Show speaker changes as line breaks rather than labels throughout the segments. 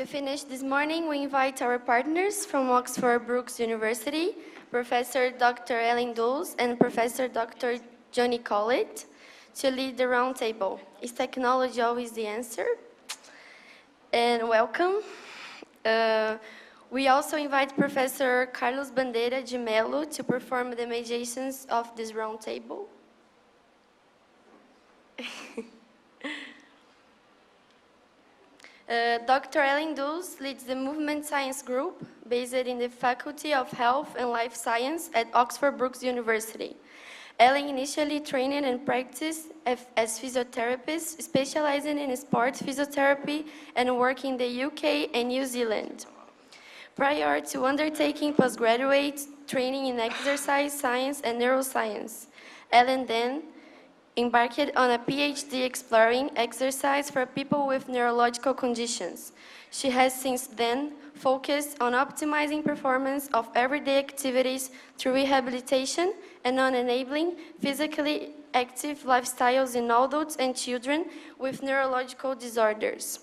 To finish this morning, we invite our partners from Oxford Brookes University, Professor Dr. Ellen Dulles and Professor Dr. Johnny Collett, to lead the roundtable. Is technology always the answer? And welcome. We also invite Professor Carlos Bandeira de Mello to perform the mediations of this roundtable. Dr. Ellen Dulles leads the Movement Science Group based in the Faculty of Health and Life Science at Oxford Brookes University. Ellen initially trained and practiced as physiotherapist, specializing in sports physiotherapy and work in the UK and New Zealand. Prior to undertaking postgraduate training in exercise science and neuroscience, Ellen then embarked on a PhD exploring exercise for people with neurological conditions. She has since then focused on optimizing performance of everyday activities through rehabilitation and on enabling physically active lifestyles in adults and children with neurological disorders.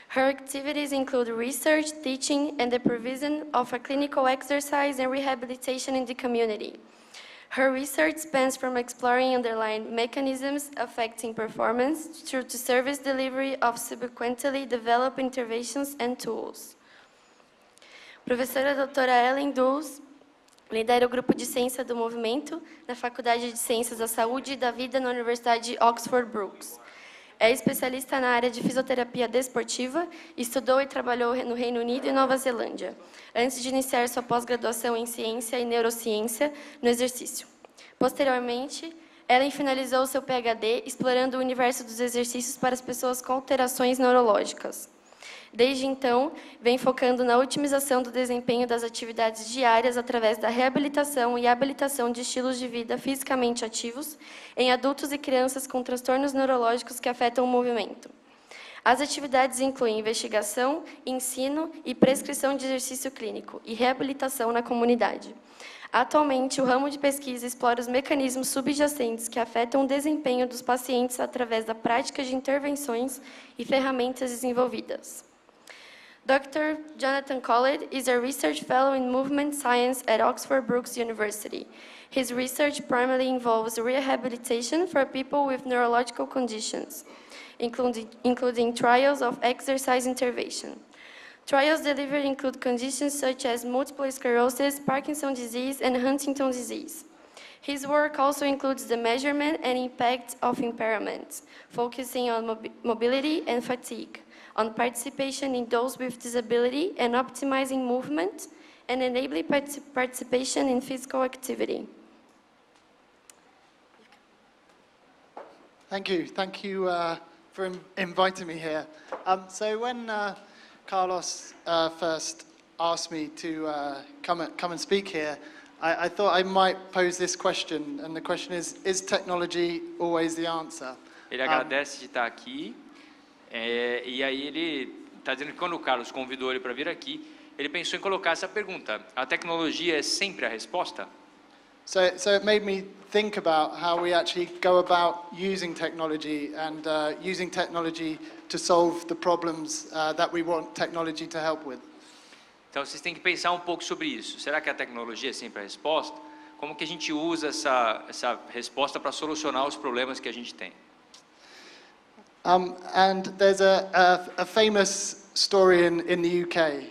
Her activities include research, teaching, and the provision of a clinical exercise and rehabilitation in the community. Her research spans from exploring underlying mechanisms affecting performance through to service delivery of subsequently developed interventions and tools. Professora doutora Ellen Dulles lidera o Grupo de Ciência do Movimento na Faculdade de Ciências da Saúde e da Vida na Universidade de Oxford Brookes. É especialista na área de fisioterapia desportiva, estudou e trabalhou no Reino Unido e Nova Zelândia, antes de iniciar sua pós-graduação em Ciência e Neurociência no exercício. Posteriormente, Ellen finalizou seu PhD explorando o universo dos exercícios para as pessoas com alterações neurológicas. Desde então, vem focando na otimização do desempenho das atividades diárias através da reabilitação e habilitação de estilos de vida fisicamente ativos em adultos e crianças com transtornos neurológicos que afetam o movimento. As atividades incluem investigação, ensino e prescrição de exercício clínico e reabilitação na comunidade. Atualmente, o ramo de pesquisa explora os mecanismos subjacentes que afetam o desempenho dos pacientes através da prática de intervenções e ferramentas desenvolvidas. Dr. Jonathan Collett is a research fellow in movement science at Oxford Brookes University. His research primarily involves rehabilitation for people with neurological conditions, including trials of exercise intervention. Trials delivered include conditions such as multiple sclerosis, Parkinson's disease, and Huntington's disease. His work also includes the measurement and impact of impairments, focusing on mobility and fatigue, on participation in those with disability, and optimizing movement, and enabling participation in physical activity.
Thank you for inviting me here. So when Carlos first asked me to come and speak here, I thought I might pose this question, and the question is technology always the answer?
Ele agradece de estar aqui, e aí ele está dizendo que quando o Carlos convidou ele para vir aqui, ele pensou em colocar essa pergunta: a tecnologia é sempre a resposta?
So it made me think about how we actually go about using technology and using technology to solve the problems that we want technology to help with.
Então vocês têm que pensar um pouco sobre isso. Será que a tecnologia é sempre a resposta? Como que a gente usa essa resposta para solucionar os problemas que a gente tem?
And there's a famous story in the UK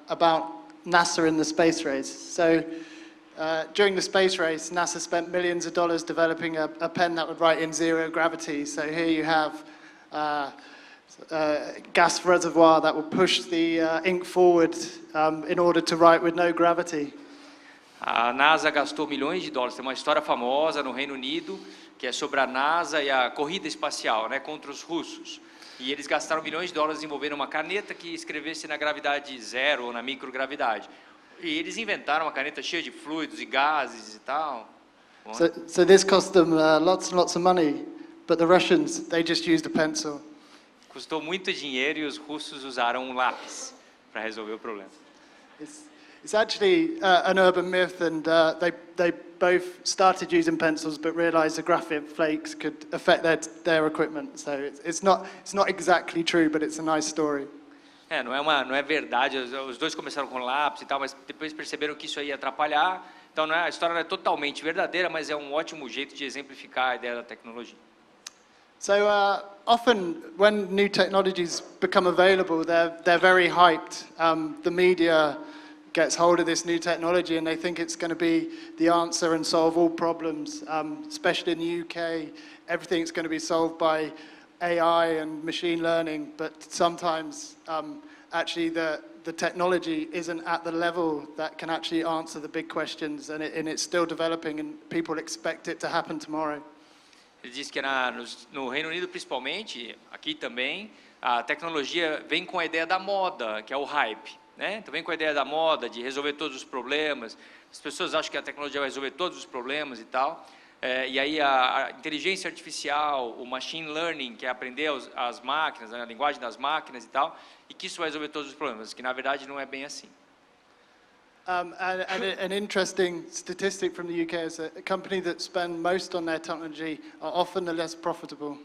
about NASA in the space race. So during the space race, NASA spent millions of dollars developing a pen that would write in zero gravity. So here you have gas reservoir that will push the ink forward in order to write with no gravity.
A NASA gastou milhões de dólares. Tem uma história famosa no Reino Unido que é sobre a NASA e a corrida espacial, né, contra os russos. E eles gastaram milhões de dólares desenvolvendo uma caneta que escrevesse na gravidade zero ou na microgravidade. E eles inventaram uma caneta cheia de fluidos e gases e tal.
So this cost them lots and lots of money, but the Russians, they just used a pencil.
Custou muito dinheiro e os russos usaram um lápis para resolver o problema.
It's actually an urban myth, and they both started using pencils, but realized the graphite flakes could affect their equipment. So it's not exactly true, but it's a nice story.
Não é verdade. Os dois começaram com lápis e tal, mas depois perceberam que isso aí ia atrapalhar. Então a história não é totalmente verdadeira, mas é um ótimo jeito de exemplificar a ideia da tecnologia.
So often when new technologies become available, they're very hyped. The media gets hold of this new technology and they think it's going to be the answer and solve all problems. Especially in the UK, everything's going to be solved by AI and machine learning, but sometimes actually the technology isn't at the level that can actually answer the big questions, and it's still developing and people expect it to happen tomorrow.
Ele diz que no Reino Unido, principalmente, aqui também, a tecnologia vem com a ideia da moda, que é o hype, né? Então vem com a ideia da moda, de resolver todos os problemas. As pessoas acham que a tecnologia vai resolver todos os problemas e tal. E aí a inteligência artificial, o machine learning, que é aprender as máquinas, a linguagem das máquinas e tal, e que isso vai resolver todos os problemas, que na verdade não é bem assim.
An interesting statistic from the UK is that a company that spend most on their technology are often the less profitable.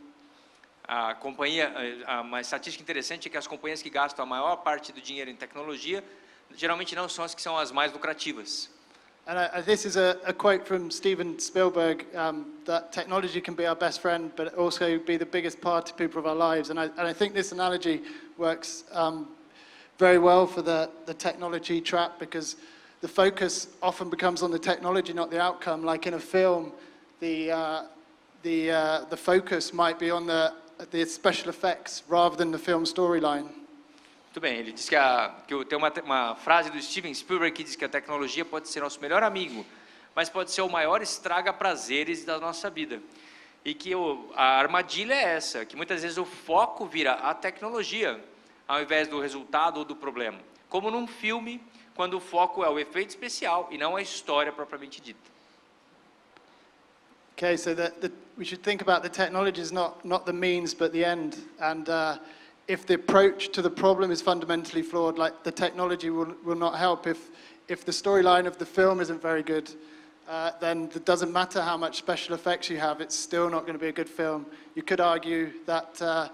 Uma estatística interessante é que as companhias que gastam a maior parte do dinheiro em tecnologia, geralmente não são as que são as mais lucrativas.
And this is a quote from Steven Spielberg, that technology can be our best friend, but also be the biggest party pooper of our lives. And I think this analogy works very well for the technology trap, because the focus often becomes on the technology, not the outcome. Like in a film, the focus might be on the special effects rather than the film storyline.
Muito bem, ele diz que tem uma frase do Steven Spielberg que diz que a tecnologia pode ser nosso melhor amigo, mas pode ser o maior estraga-prazeres da nossa vida. E que a armadilha é essa, que muitas vezes o foco vira a tecnologia, ao invés do resultado ou do problema. Como num filme, quando o foco é o efeito especial e não a história propriamente dita.
Okay, so we should think about the technology as not the means but the end. And if the approach to the problem is fundamentally flawed, like the technology will not help. If the storyline of the film isn't very good, then it doesn't matter how much special effects you have, it's still not going to be a good film. You could argue that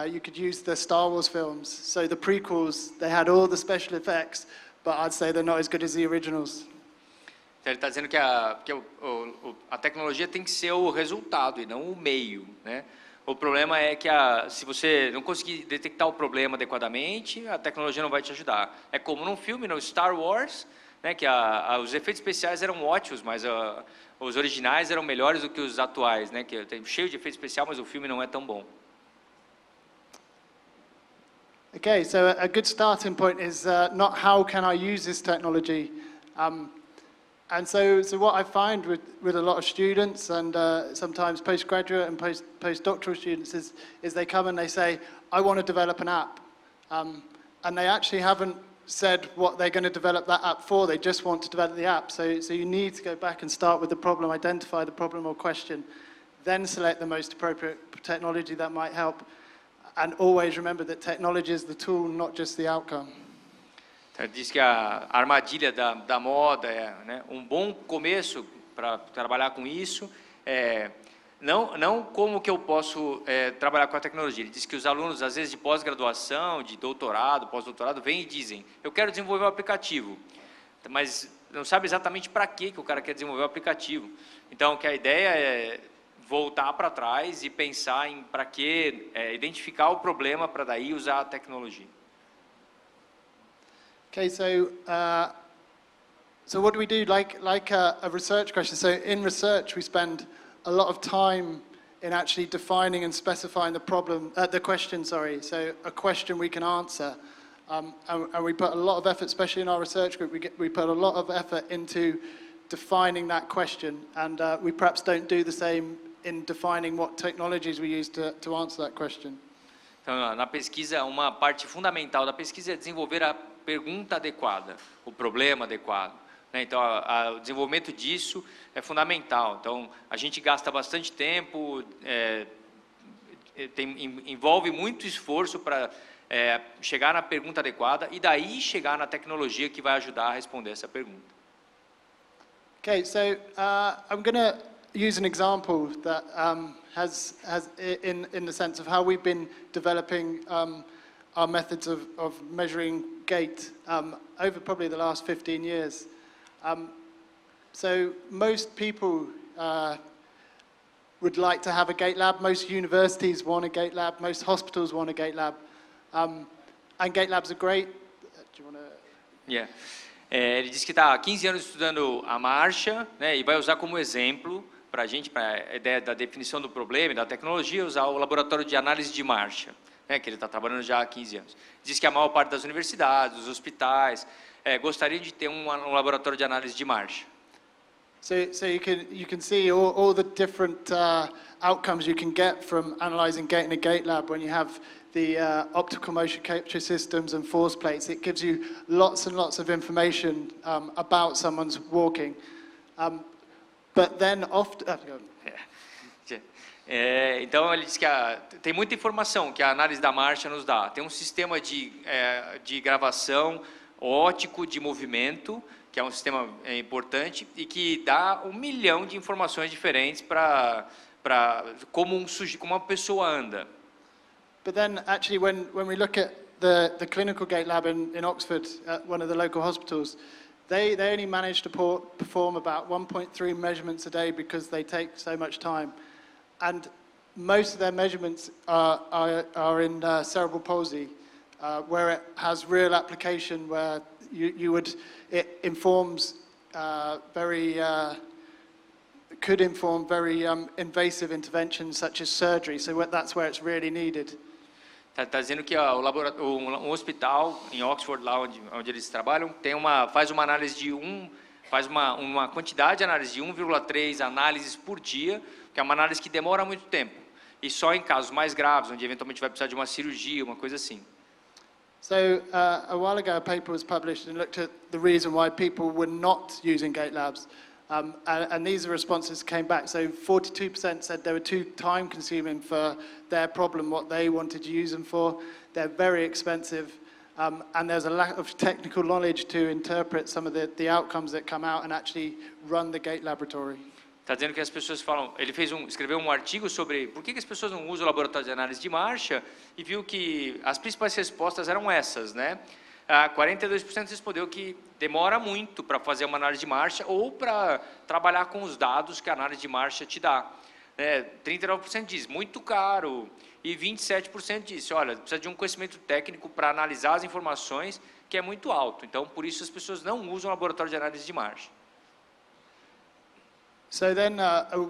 you could use the Star Wars films. So the prequels, they had all the special effects, but I'd say they're not as good as the originals.
Então ele está dizendo que a tecnologia tem que ser o resultado e não o meio, né? O problema é que se você não conseguir detectar o problema adequadamente, a tecnologia não vai te ajudar. É como num filme, no Star Wars, né, que os efeitos especiais eram ótimos, mas os originais eram melhores do que os atuais, né, que tem cheio de efeito especial, mas o filme não é tão bom.
Okay, so a good starting point is not how can I use this technology. And so what I find with a lot of students and sometimes postgraduate and postdoctoral students is they come and they say, I want to develop an app. And they actually haven't said what they're going to develop that app for. They just want to develop the app. So you need to go back and start with the problem, identify the problem or question, then select the most appropriate technology that might help. And always remember that technology is the tool, not just the outcome.
Então, diz que a armadilha da moda né, um bom começo para trabalhar com isso. Não como que eu posso trabalhar com a tecnologia. Ele diz que os alunos, às vezes, de pós-graduação, de doutorado, pós-doutorado, vêm e dizem, eu quero desenvolver um aplicativo, mas não sabe exatamente para que o cara quer desenvolver o aplicativo. Então, que a ideia é voltar para trás e pensar em para que, identificar o problema para daí usar a tecnologia.
Okay, so what do we do? Like a research question. So in research, we spend a lot of time in actually defining and specifying the question. Sorry. So a question we can answer, and we put a lot of effort, especially in our research group. We put a lot of effort into defining that question, and we perhaps don't do the same in defining what technologies we use to answer that question.
Então, na pesquisa, uma parte fundamental da pesquisa é desenvolver a pergunta adequada, o problema adequado, né? Então, o desenvolvimento disso é fundamental. Então, a gente gasta bastante tempo, envolve muito esforço para chegar na pergunta adequada e daí chegar na tecnologia que vai ajudar a responder essa pergunta.
Okay, so I'm going to use an example that has in the sense of how we've been developing our methods of measuring gait over probably the last 15 years. So most people would like to have a gait lab. Most universities want a gait lab. Most hospitals want a gait lab. And gait labs are great. Do you want to...
Yeah. Ele disse que está há 15 anos estudando a marcha, né, e vai usar como exemplo para a gente, para a ideia da definição do problema e da tecnologia, usar o laboratório de análise de marcha, né, que ele está trabalhando já há 15 anos. Diz que a maior parte das universidades, dos hospitais, gostaria de ter um laboratório de análise de marcha.
So you can see all the different outcomes you can get from analyzing gait in a gait lab when you have the optical motion capture systems and force plates. It gives you lots and lots of information about someone's walking. But then often...
Então ele diz que tem muita informação que a análise da marcha nos dá. Tem um sistema de gravação óptico de movimento, que é um sistema importante e que dá 1 milhão de informações diferentes para como uma pessoa anda.
But then, actually, when we look at the clinical gait lab in Oxford, at one of the local hospitals, they only manage to perform about 1.3 measurements a day because they take so much time. And most of their measurements are in cerebral palsy, where it has real application, where it informs could inform very invasive interventions such as surgery. So that's where it's really needed.
Está dizendo que um hospital em Oxford, lá onde eles trabalham, faz uma análise de faz uma quantidade de análise de 1,3 análises por dia, que é uma análise que demora muito tempo. E só em casos mais graves, onde eventualmente vai precisar de uma cirurgia, uma coisa assim.
So a while ago, a paper was published and looked at the reason why people were not using gait labs. And these responses came back. So 42% said they were too time-consuming for their problem, what they wanted to use them for. They're very expensive, and there's a lack of technical knowledge to interpret some of the outcomes that come out and actually run the gait laboratory.
Está dizendo que as pessoas falam, ele escreveu um artigo sobre por que as pessoas não usam o laboratório de análise de marcha e viu que as principais respostas eram essas, né? 42% respondeu que demora muito para fazer uma análise de marcha ou para trabalhar com os dados que a análise de marcha te dá. 39% diz muito caro e 27% disse, olha, precisa de um conhecimento técnico para analisar as informações que é muito alto. Então, por isso as pessoas não usam o laboratório de análise de marcha.
So then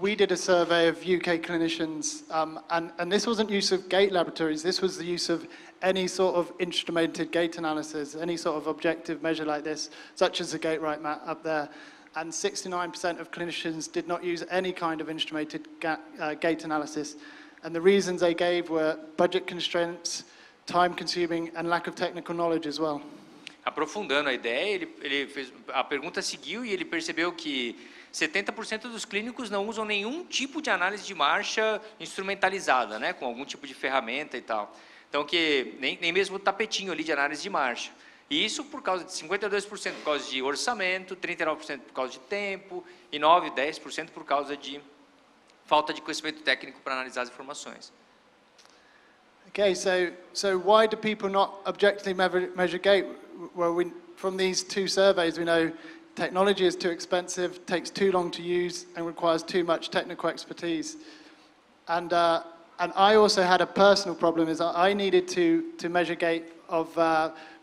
we did a survey of UK clinicians, and this wasn't use of gait laboratories, this was the use of any sort of instrumented gait analysis, any sort of objective measure like this, such as the gait right mat up there. And 69% of clinicians did not use any kind of instrumented gait analysis. And the reasons they gave were budget constraints, time consuming, and lack of technical knowledge as well.
Aprofundando a ideia, a pergunta seguiu e ele percebeu que 70% dos clínicos não usam nenhum tipo de análise de marcha instrumentalizada, né, com algum tipo de ferramenta e tal. Então, que nem mesmo o tapetinho ali de análise de marcha. E isso por causa de 52% por causa de orçamento, 39% por causa de tempo e 10% por causa de falta de conhecimento técnico para analisar as informações.
Okay, so why do people not objectively measure gait? Well, from these two surveys, we know technology is too expensive, takes too long to use, and requires too much technical expertise. And I also had a personal problem, is I needed to measure gait of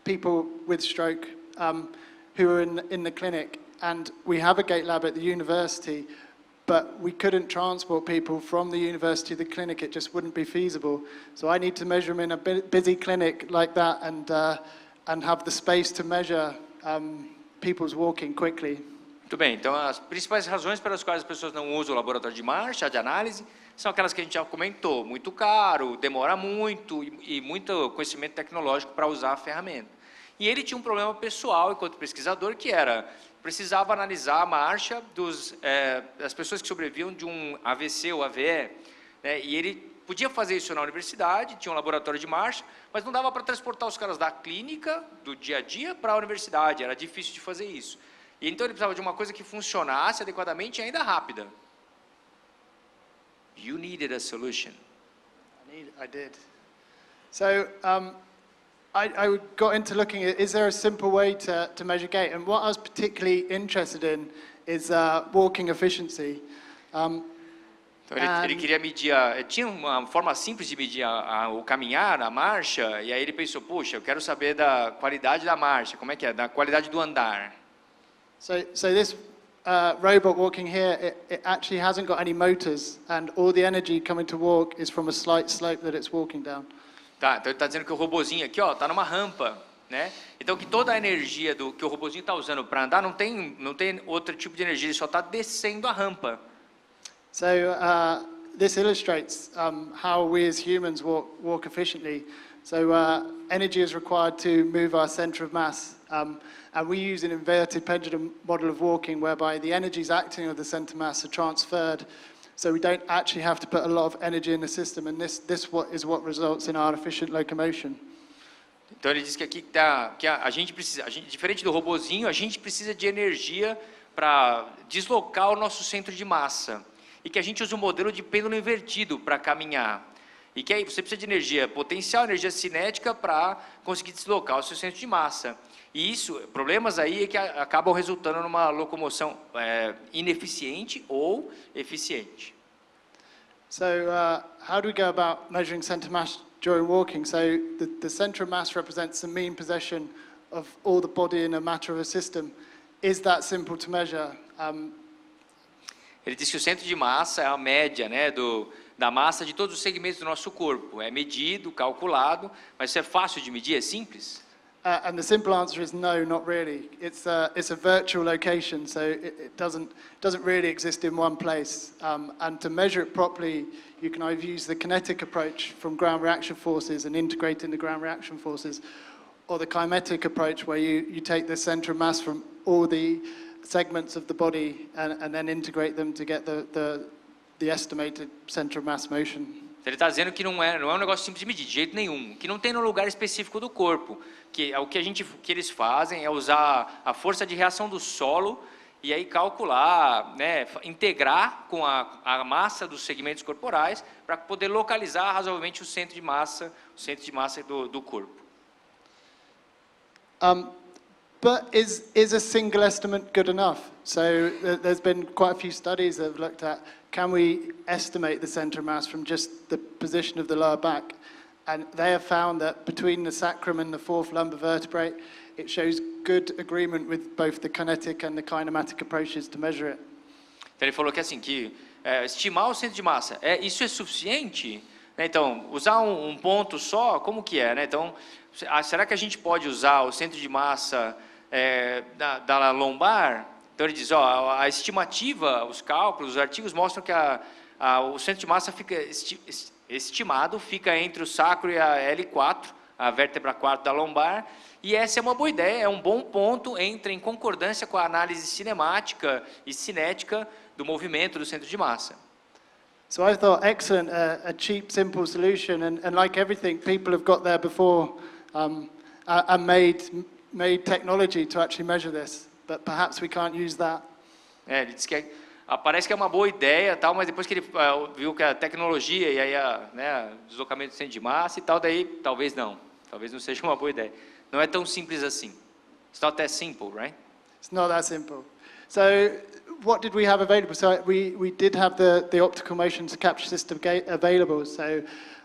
people with stroke who are in the clinic. And we have a gait lab at the university, but we couldn't transport people from the university to the clinic. It just wouldn't be feasible. So I need to measure them in a busy clinic like that and have the space to measure people's walking quickly.
Muito bem, então as principais razões pelas quais as pessoas não usam o laboratório de marcha, de análise, são aquelas que a gente já comentou, muito caro, demora muito e muito conhecimento tecnológico para usar a ferramenta. E ele tinha um problema pessoal enquanto pesquisador, que era, precisava analisar a marcha das pessoas que sobreviviam de um AVC ou AVE, né, e ele podia fazer isso na universidade, tinha um laboratório de marcha, mas não dava para transportar os caras da clínica, do dia a dia, para a universidade, era difícil de fazer isso. E então ele precisava de uma coisa que funcionasse adequadamente e ainda rápida. You needed a solution.
I did. So I got into looking at, is there a simple way to measure gait? And what I was particularly interested in is walking efficiency.
Então ele queria medir, tinha uma forma simples de medir o caminhar, a marcha, e aí ele pensou, puxa, eu quero saber da qualidade da marcha, como é que é, da qualidade do andar.
So this robot walking here, it actually hasn't got any motors, and all the energy coming to walk is from a slight slope that it's walking down.
Tá, então ele está dizendo que o robozinho aqui, ó, tá numa rampa, né? Então que toda a energia que o robozinho está usando para andar não tem outro tipo de energia, ele só está descendo a rampa.
So this illustrates how we as humans walk efficiently. So energy is required to move our center of mass, and we use an inverted pendulum model of walking whereby the energies acting on the center mass are transferred, so we don't actually have to put a lot of energy in the system, and this is what results in our efficient locomotion.
Então ele diz que aqui que a gente precisa, diferente do robozinho, a gente precisa de energia para deslocar o nosso centro de massa. E que a gente usa um modelo de pêndulo invertido para caminhar. E que aí você precisa de energia potencial, energia cinética para conseguir deslocar o seu centro de massa. E isso, problemas aí é que acabam resultando numa locomoção ineficiente ou eficiente.
So how do we go about measuring center mass during walking? So the center of mass represents the mean possession of all the body in a matter of a system. Is that simple to measure?
Ele diz que o centro de massa é a média, né, da massa de todos os segmentos do nosso corpo. É medido, calculado, mas isso é fácil de medir, é simples?
And the simple answer is no, not really. It's a virtual location, so it doesn't really exist in one place. And to measure it properly, you can either use the kinetic approach from ground reaction forces and integrate in the ground reaction forces, or the kinetic approach where you take the center of mass from all the segments of the body and then integrate them to get the estimated center of mass motion.
Ele está dizendo que não é um negócio simples de medir, de jeito nenhum, que não tem no lugar específico do corpo, que o que eles fazem é usar a força de reação do solo e aí calcular, né, integrar com a massa dos segmentos corporais para poder localizar razoavelmente o centro de massa do corpo.
But is a single estimate good enough? So there's been quite a few studies that have looked at, can we estimate the center of mass from just the position of the lower back? And they have found that between the sacrum and the fourth lumbar vertebrae, it shows good agreement with both the kinetic and the kinematic approaches to measure it.
Então ele falou que assim, que estimar o centro de massa, isso é suficiente? Então, usar um ponto só, como que é, né? Então, será que a gente pode usar o centro de massa da lombar? Então ele diz, a estimativa, os cálculos, os artigos mostram que o centro de massa fica estimado, fica entre o sacro e a L4, a vértebra 4 da lombar, e essa é uma boa ideia, é um bom ponto, entra em concordância com a análise cinemática e cinética do movimento do centro de massa.
So I thought, excellent, a cheap, simple solution, and like everything, people have got there before and made technology to actually measure this, but perhaps we can't use that.
Ele disse que parece que é uma boa ideia, tal, mas depois que ele viu que a tecnologia e aí deslocamento do centro de massa e tal, daí talvez não seja uma boa ideia. Não é tão simples assim. It's not that simple, right?
It's not that simple. So what did we have available? So we did have the optical motion capture system available. So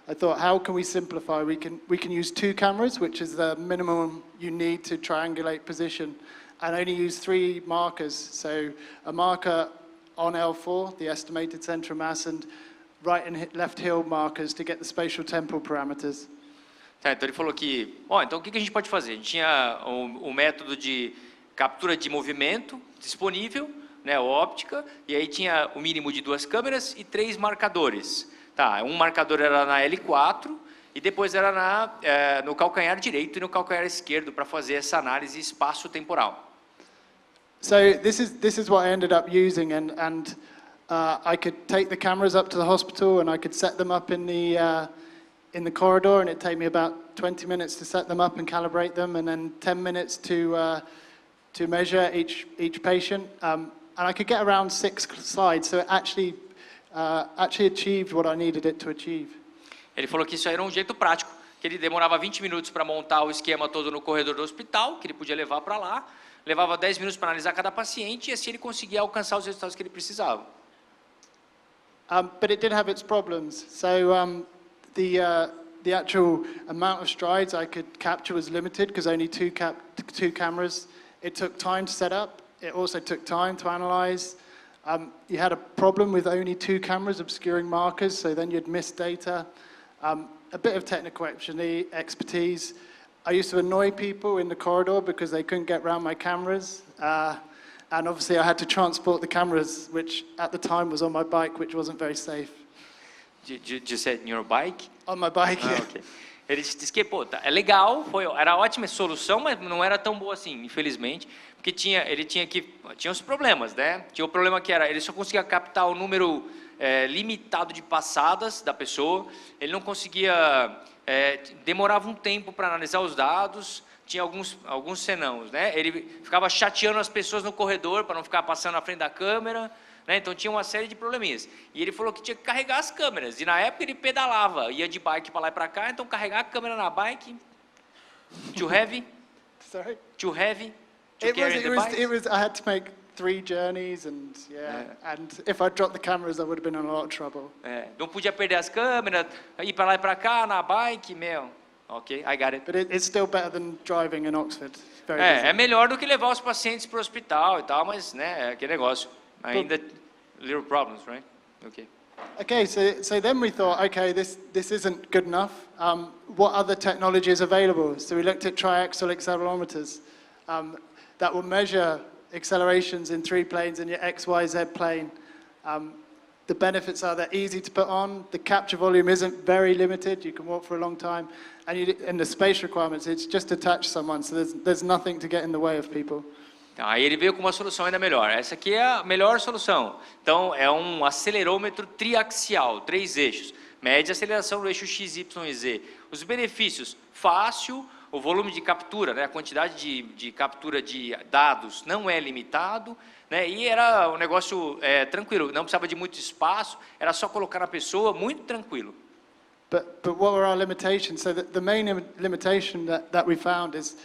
I thought, how can we simplify? We can use 2 cameras, which is the minimum you need to triangulate position, and only use 3 markers. So a marker on L4, the estimated center of mass, and right and left heel markers to get the spatial temporal parameters.
Então ele falou que, então o que a gente pode fazer? A gente tinha o método de captura de movimento disponível, né, óptica, e aí tinha o mínimo de 2 câmeras e 3 marcadores. Tá, um marcador era na L4 e depois era no calcanhar direito e no calcanhar esquerdo para fazer essa análise espaço-temporal.
So this is what I ended up using, and I could take the cameras up to the hospital and I could set them up in the corridor, and it'd take me about 20 minutes to set them up and calibrate them, and then 10 minutes to measure each patient, and I could get around 6 slides, so it actually achieved what I needed it to achieve.
Ele falou que isso era um jeito prático que ele demorava 20 minutos para montar o esquema todo no corredor do hospital, que ele podia levar para lá, levava 10 minutos para analisar cada paciente, e assim ele conseguia alcançar os resultados que ele precisava.
But it did have its problems. So the actual amount of strides I could capture was limited because only two cameras. It took time to set up. It also took time to analyze. You had a problem with only 2 cameras obscuring markers, so then you'd miss data. A bit of technical expertise. I used to annoy people in the corridor because they couldn't get around my cameras. And obviously I had to transport the cameras, which at the time was on my bike, which wasn't very safe.
You said your bike?
On my bike, yeah.
Okay. Ele disse que, pô, é legal, era ótima solução, mas não era tão boa assim, infelizmente, porque tinha os problemas, né? Tinha o problema que ele só conseguia captar o número limitado de passadas da pessoa, ele não conseguia, demorava um tempo para analisar os dados, tinha alguns senãos, né? Ele ficava chateando as pessoas no corredor para não ficar passando na frente da câmera, né? Então tinha uma série de probleminhas. E ele falou que tinha que carregar as câmeras. E na época ele pedalava, ia de bike para lá e para cá, então carregar a câmera na bike, too heavy?
Sorry?
Too heavy? To carry the bike?
I had to make 3 journeys and and if I dropped the cameras I would have been in a lot of trouble.
Não podia perder as câmeras, ir para lá e para cá na bike, meu. Ok, I got it.
But it's still better than driving in Oxford. Very busy.
É melhor do que levar os pacientes para o hospital e tal, mas, né, é aquele negócio. Ainda little problems, right? Okay.
Okay, so then we thought, okay, this isn't good enough. What other technology is available? So we looked at triaxial accelerometers that will measure accelerations in 3 planes in your X, Y, Z plane. The benefits are they're easy to put on. The capture volume isn't very limited. You can walk for a long time. And the space requirements, it's just to touch someone. So there's nothing to get in the way of people.
Então, aí ele veio com uma solução ainda melhor. Essa aqui é a melhor solução. Então, é um acelerômetro triaxial, 3 eixos. Mede a aceleração do eixo X, Y e Z. Os benefícios, fácil, o volume de captura, né, a quantidade de captura de dados não é limitado, né, e era um negócio tranquilo, não precisava de muito espaço, era só colocar na pessoa, muito tranquilo.
But what were our limitations? So the main limitation that we found is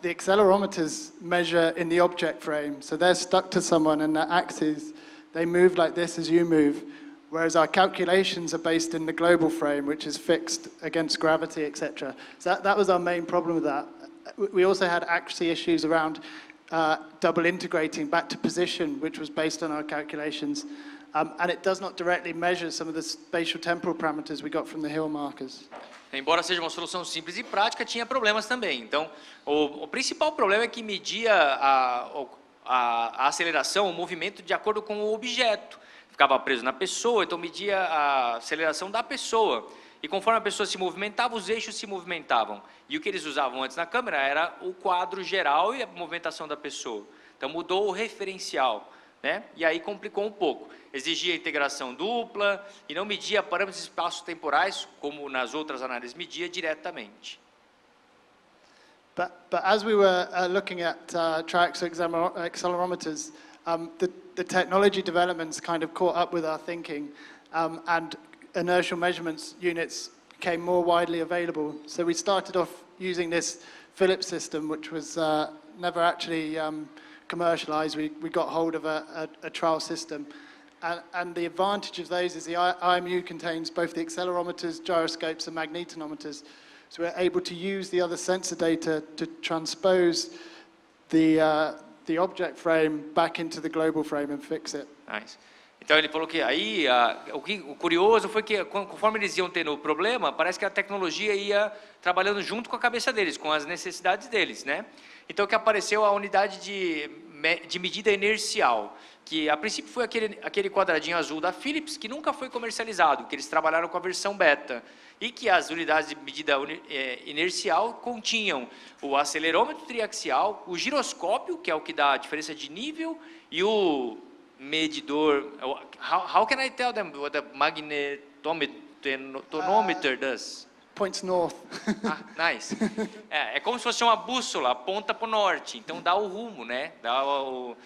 the accelerometers measure in the object frame. So they're stuck to someone and their axes, they move like this as you move. Whereas our calculations are based in the global frame, which is fixed against gravity, etc. So that was our main problem with that. We also had accuracy issues around double integrating back to position, which was based on our calculations. And it does not directly measure some of the spatial temporal parameters we got from the hill markers.
Embora seja uma solução simples e prática, tinha problemas também. Então, o principal problema é que media a aceleração, o movimento de acordo com o objeto. Ficava preso na pessoa, então media a aceleração da pessoa. E conforme a pessoa se movimentava, os eixos se movimentavam. E o que eles usavam antes na câmera era o quadro geral e a movimentação da pessoa. Então mudou o referencial, né? E aí complicou um pouco. Exigia integração dupla e não media parâmetros espaço-temporais, como nas outras análises media diretamente.
But as we were looking at triaxial accelerometers, the technology developments kind of caught up with our thinking, and inertial measurements units became more widely available. So we started off using this Philips system, which was never actually commercialized. We got hold of a trial system. And the advantage of those is the IMU contains both the accelerometers, gyroscopes, and magnetometers. So we're able to use the other sensor data to transpose the object frame back into the global frame and fix it.
Nice. Então ele falou que aí o curioso foi que conforme eles iam tendo o problema, parece que a tecnologia ia trabalhando junto com a cabeça deles, com as necessidades deles, né? Então que apareceu a unidade de medida inercial, que a princípio foi aquele quadradinho azul da Philips, que nunca foi comercializado, que eles trabalharam com a versão beta, e que as unidades de medida inercial continham o acelerômetro triaxial, o giroscópio, que é o que dá a diferença de nível, e o medidor. How can I tell them what the magnetometer does?
Points north.
Nice. É como se fosse uma bússola, aponta para o norte, então dá o rumo, né? Dá o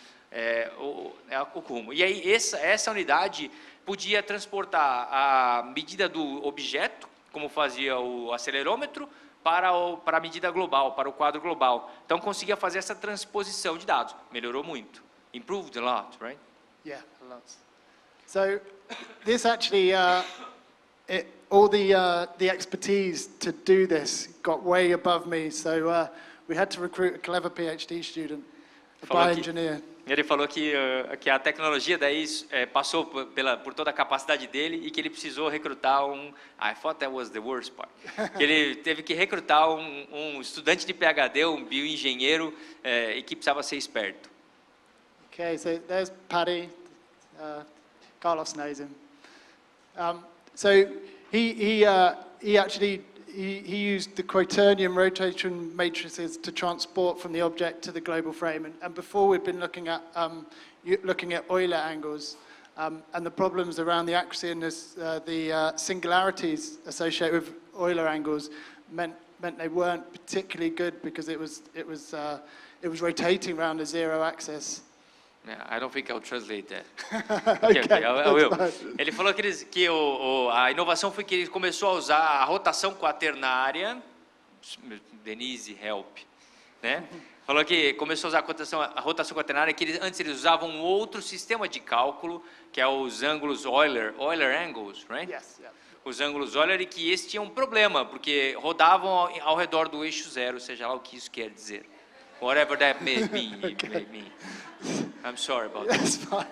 rumo. E aí essa unidade podia transportar a medida do objeto, como fazia o acelerômetro, para a medida global, para o quadro global. Então, conseguia fazer essa transposição de dados. Melhorou muito. Improved a lot, right?
Yeah, a lot. So this actually, all the expertise to do this got way above me. So we had to recruit a clever PhD student, a bioengineer.
Ele falou que a tecnologia daí passou por toda a capacidade dele e que ele precisou recrutar I thought that was the worst part. Que ele teve que recrutar um estudante de PhD, um bioengenheiro, e que precisava ser esperto.
Okay, so there's Paddy. Carlos knows him. So he actually used the quaternion rotation matrices to transport from the object to the global frame. And before we'd been looking at Euler angles and the problems around the accuracy and the singularities associated with Euler angles meant they weren't particularly good because it was rotating around a zero axis.
I don't think I'll translate that.
Okay,
I will. Ele falou que a inovação foi que ele começou a usar a rotação quaternária. Denise, help. Né? Falou que começou a usar a rotação quaternária, que antes eles usavam um outro sistema de cálculo, que é os ângulos Euler angles, right?
Yes, yeah.
Os ângulos Euler, e que esse tinha um problema, porque rodavam ao redor do eixo zero, seja lá o que isso quer dizer. Whatever that may mean. I'm sorry about that.
That's fine.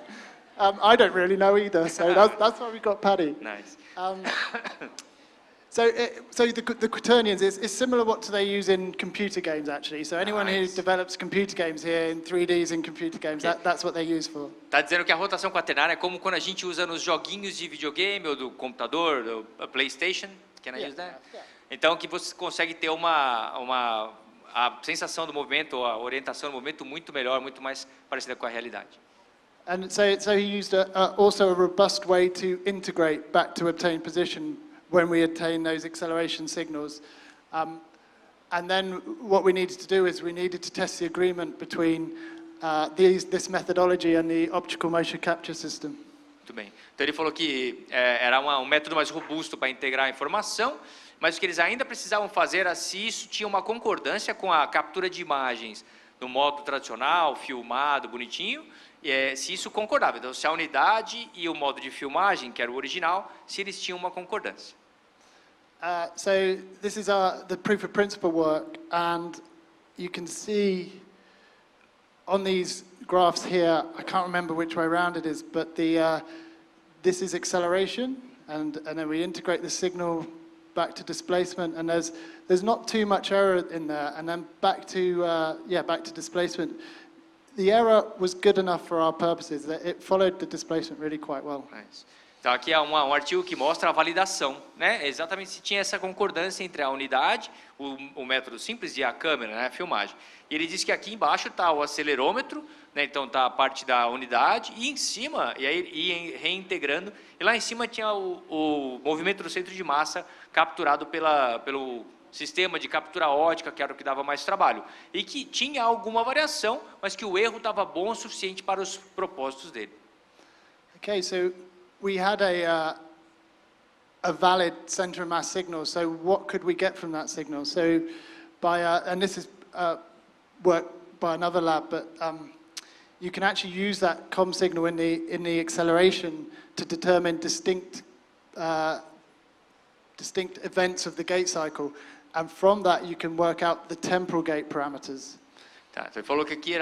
I don't really know either, so that's why we got Paddy.
Nice.
So the quaternions is similar what they use in computer games, actually. So anyone who develops computer games here in 3Ds in computer games, that's what they use for.
Tá dizendo que a rotação quaternária é como quando a gente usa nos joguinhos de videogame ou do computador, do PlayStation. Can I use that?
Yeah.
Então que você consegue ter a sensação do movimento, a orientação do movimento muito melhor, muito mais parecida com a realidade.
And so he used also a robust way to integrate back to obtain position when we attain those acceleration signals. And then what we needed to do is we needed to test the agreement between this methodology and the optical motion capture system.
Muito bem. Então ele falou que era um método mais robusto para integrar a informação, mas o que eles ainda precisavam fazer era se isso tinha uma concordância com a captura de imagens no modo tradicional, filmado, bonitinho, se isso concordava. Então, se a unidade e o modo de filmagem, que era o original, se eles tinham uma concordância.
So this is the proof of principle work, and you can see on these graphs here, I can't remember which way around it is, but this is acceleration, and then we integrate the signal back to displacement, and there's not too much error in there, and then back to displacement. The error was good enough for our purposes, that it followed the displacement really quite well.
Nice. Então aqui é um artigo que mostra a validação, né? Exatamente se tinha essa concordância entre a unidade, o método simples e a câmera, né? A filmagem. E ele diz que aqui embaixo está o acelerômetro, né? Então está a parte da unidade, e em cima, e aí reintegrando, e lá em cima tinha o movimento do centro de massa capturado pelo sistema de captura ótica, que era o que dava mais trabalho. E que tinha alguma variação, mas que o erro estava bom o suficiente para os propósitos dele.
Okay, so we had a valid center of mass signal. So what could we get from that signal? So and this is work by another lab, but you can actually use that COM signal in the acceleration to determine distinct events of the gate cycle, and from that you can work out the temporal gate parameters.
Tá, então ele falou que aqui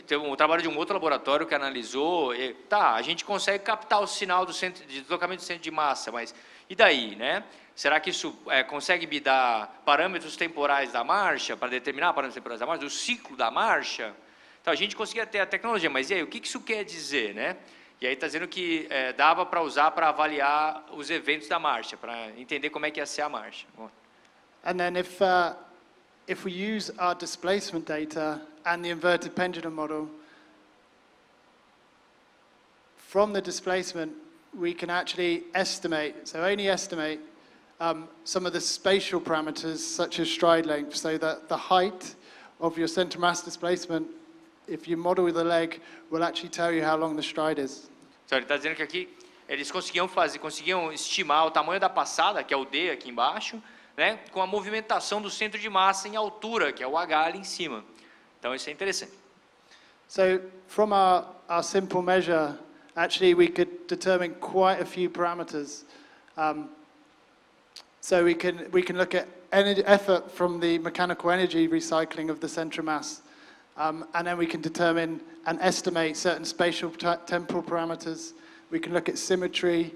teve um trabalho de um outro laboratório que analisou, a gente consegue captar o sinal de deslocamento do centro de massa, mas e daí, né? Será que isso consegue me dar parâmetros temporais da marcha, para determinar parâmetros temporais da marcha, do ciclo da marcha? Então a gente conseguia ter a tecnologia, mas e aí, o que isso quer dizer, né? E aí está dizendo que dava para usar para avaliar os eventos da marcha, para entender como é que ia ser a marcha.
And then if we use our displacement data and the inverted pendulum model, from the displacement we can actually estimate, so only estimate some of the spatial parameters such as stride length, so that the height of your center mass displacement, if you model the leg, will actually tell you how long the stride is.
Então ele está dizendo que aqui eles conseguiam estimar o tamanho da passada, que é o D aqui embaixo, né, com a movimentação do centro de massa em altura, que é o H ali em cima. Então isso é interessante.
So from our simple measure, actually we could determine quite a few parameters. So we can look at effort from the mechanical energy recycling of the center of mass, and then we can determine and estimate certain spatial temporal parameters. We can look at symmetry.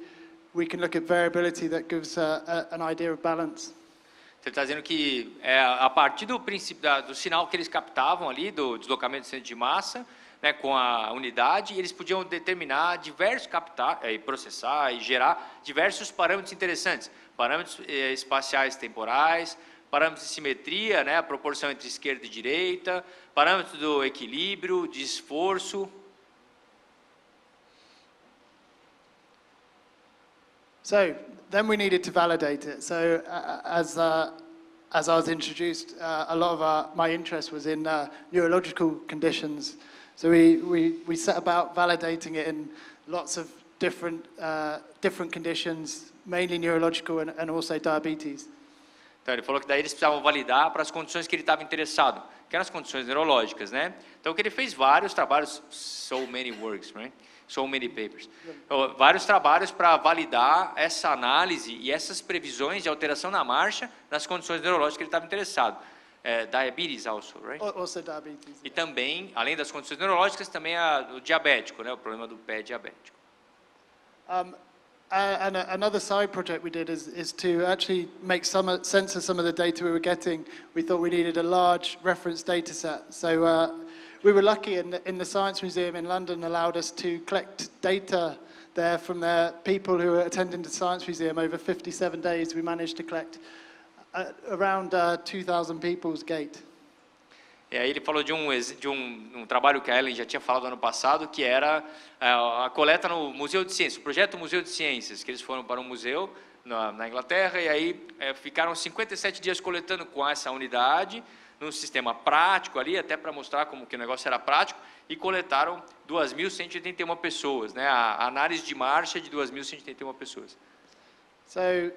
We can look at variability that gives an idea of balance.
Ele está dizendo que a partir do princípio do sinal que eles captavam ali, do deslocamento do centro de massa, né, com a unidade, eles podiam determinar processar e gerar diversos parâmetros interessantes. Parâmetros espaciais temporais, parâmetros de simetria, né, a proporção entre esquerda e direita, parâmetros do equilíbrio, de esforço.
So then we needed to validate it. So as I was introduced, a lot of my interest was in neurological conditions. So we set about validating it in lots of different conditions, mainly neurological and also diabetes.
Então ele falou que daí eles precisavam validar para as condições que ele estava interessado, que eram as condições neurológicas, né? Então que ele fez vários trabalhos, so many works, right? So many papers. Então, vários trabalhos para validar essa análise e essas previsões de alteração na marcha nas condições neurológicas que ele estava interessado. Diabetes also, right?
Also diabetes.
E também, além das condições neurológicas, também o diabético, né? O problema do pé diabético.
And another side project we did is to actually make sense of some of the data we were getting. We thought we needed a large reference data set. So we were lucky in the Science Museum in London allowed us to collect data there from the people who were attending the Science Museum over 57 days. We managed to collect around 2,000 people's gait.
E aí ele falou de um trabalho que a Ellen já tinha falado ano passado, que era a coleta no Museu de Ciências, o projeto Museu de Ciências, que eles foram para um museu na Inglaterra, e aí ficaram 57 dias coletando com essa unidade, num sistema prático ali, até para mostrar como que o negócio era prático, e coletaram 2.181 pessoas, né? A análise de marcha de 2.181 pessoas.
So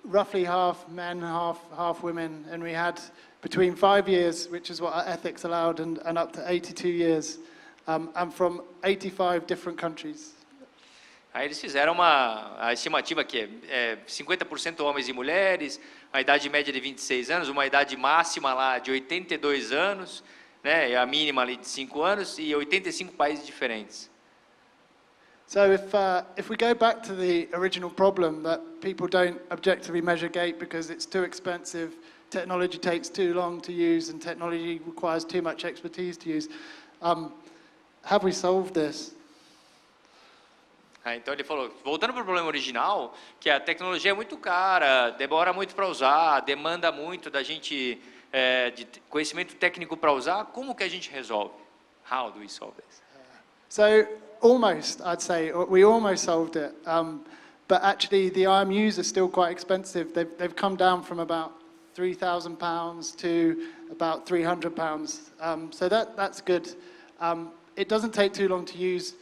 roughly half men, half women, and we had between 5 years, which is what our ethics allowed, and up to 82 years, and from 85 different countries.
Aí eles fizeram a estimativa que é 50% homens e mulheres, a idade média de 26 anos, uma idade máxima lá de 82 anos, né, e a mínima ali de 5 anos, e 85 países diferentes.
So if we go back to the original problem that people don't objectively measure gait because it's too expensive, technology takes too long to use, and technology requires too much expertise to use, have we solved this?
Então ele falou, voltando para o problema original, que a tecnologia é muito cara, demora muito para usar, demanda muito da gente de conhecimento técnico para usar, como que a gente resolve? How do we solve this?
So almost, I'd say, we almost solved it, but actually the IMUs are still quite expensive. They've come down from about £3,000 to about £300. So that's good. It doesn't take too long to use.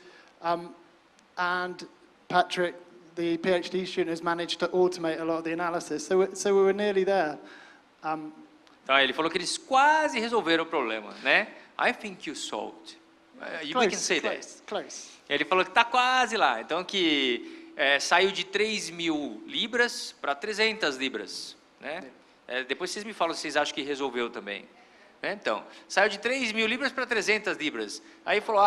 And Patrick, the PhD student, has managed to automate a lot of the analysis. So we were nearly there.
Então ele falou que eles quase resolveram o problema, né? I think you solved. We can say that.
Close.
Ele falou que está quase lá. Então que saiu de 3.000 libras para 300 libras, né? Depois vocês me falam se vocês acham que resolveu também. Então, saiu de 3.000 libras para 300 libras. Aí falou,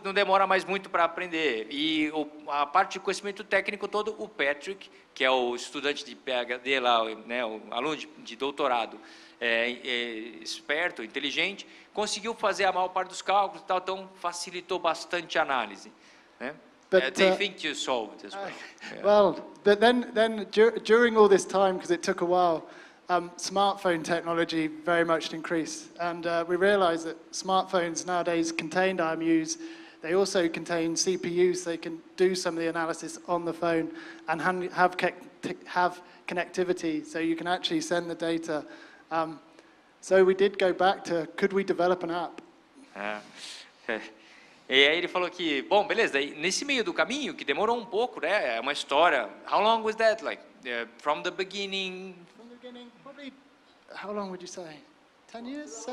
não demora mais muito para aprender. E a parte de conhecimento técnico todo, o Patrick, que é o estudante de PhD lá, né, o aluno de doutorado, esperto, inteligente, conseguiu fazer a maior parte dos cálculos e tal, então facilitou bastante a análise. Né? They think you solved as well.
Well, but then during all this time, because it took a while, smartphone technology very much increased, and we realized that smartphones nowadays contain IMUs. They also contain CPUs, so they can do some of the analysis on the phone and have connectivity, so you can actually send the data. So we did go back to, could we develop an app?
E aí ele falou que, bom, beleza, daí, nesse meio do caminho, que demorou um pouco, né, é uma história. How long was that? Like, from the beginning?
From the beginning, probably, how long would you say? 10 years?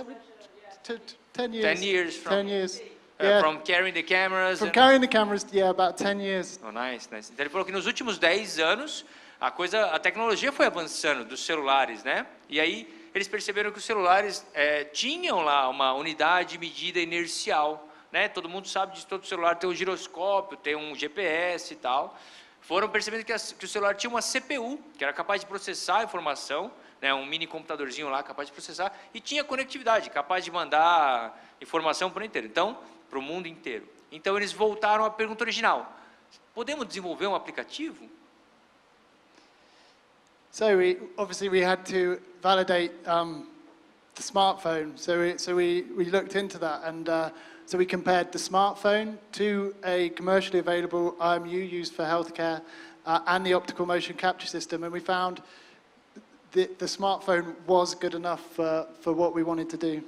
10 years.
10 years from,
10 years. Yeah.
From carrying the cameras.
From carrying the cameras, yeah, about 10 years.
Oh, nice, nice. Então ele falou que nos últimos 10 anos, a tecnologia foi avançando dos celulares, né? E aí eles perceberam que os celulares tinham lá uma unidade de medida inercial, né? Todo mundo sabe disso, todo celular tem um giroscópio, tem um GPS e tal. Foram percebendo que o celular tinha uma CPU, que era capaz de processar a informação, né? Um mini computadorzinho lá capaz de processar, e tinha conectividade, capaz de mandar informação para o inteiro. Então, para o mundo inteiro. Então eles voltaram à pergunta original: podemos desenvolver um aplicativo?
So obviously we had to validate the smartphone. So we looked into that, and so we compared the smartphone to a commercially available IMU used for healthcare and the optical motion capture system, and we found the smartphone was good enough for what we wanted to do.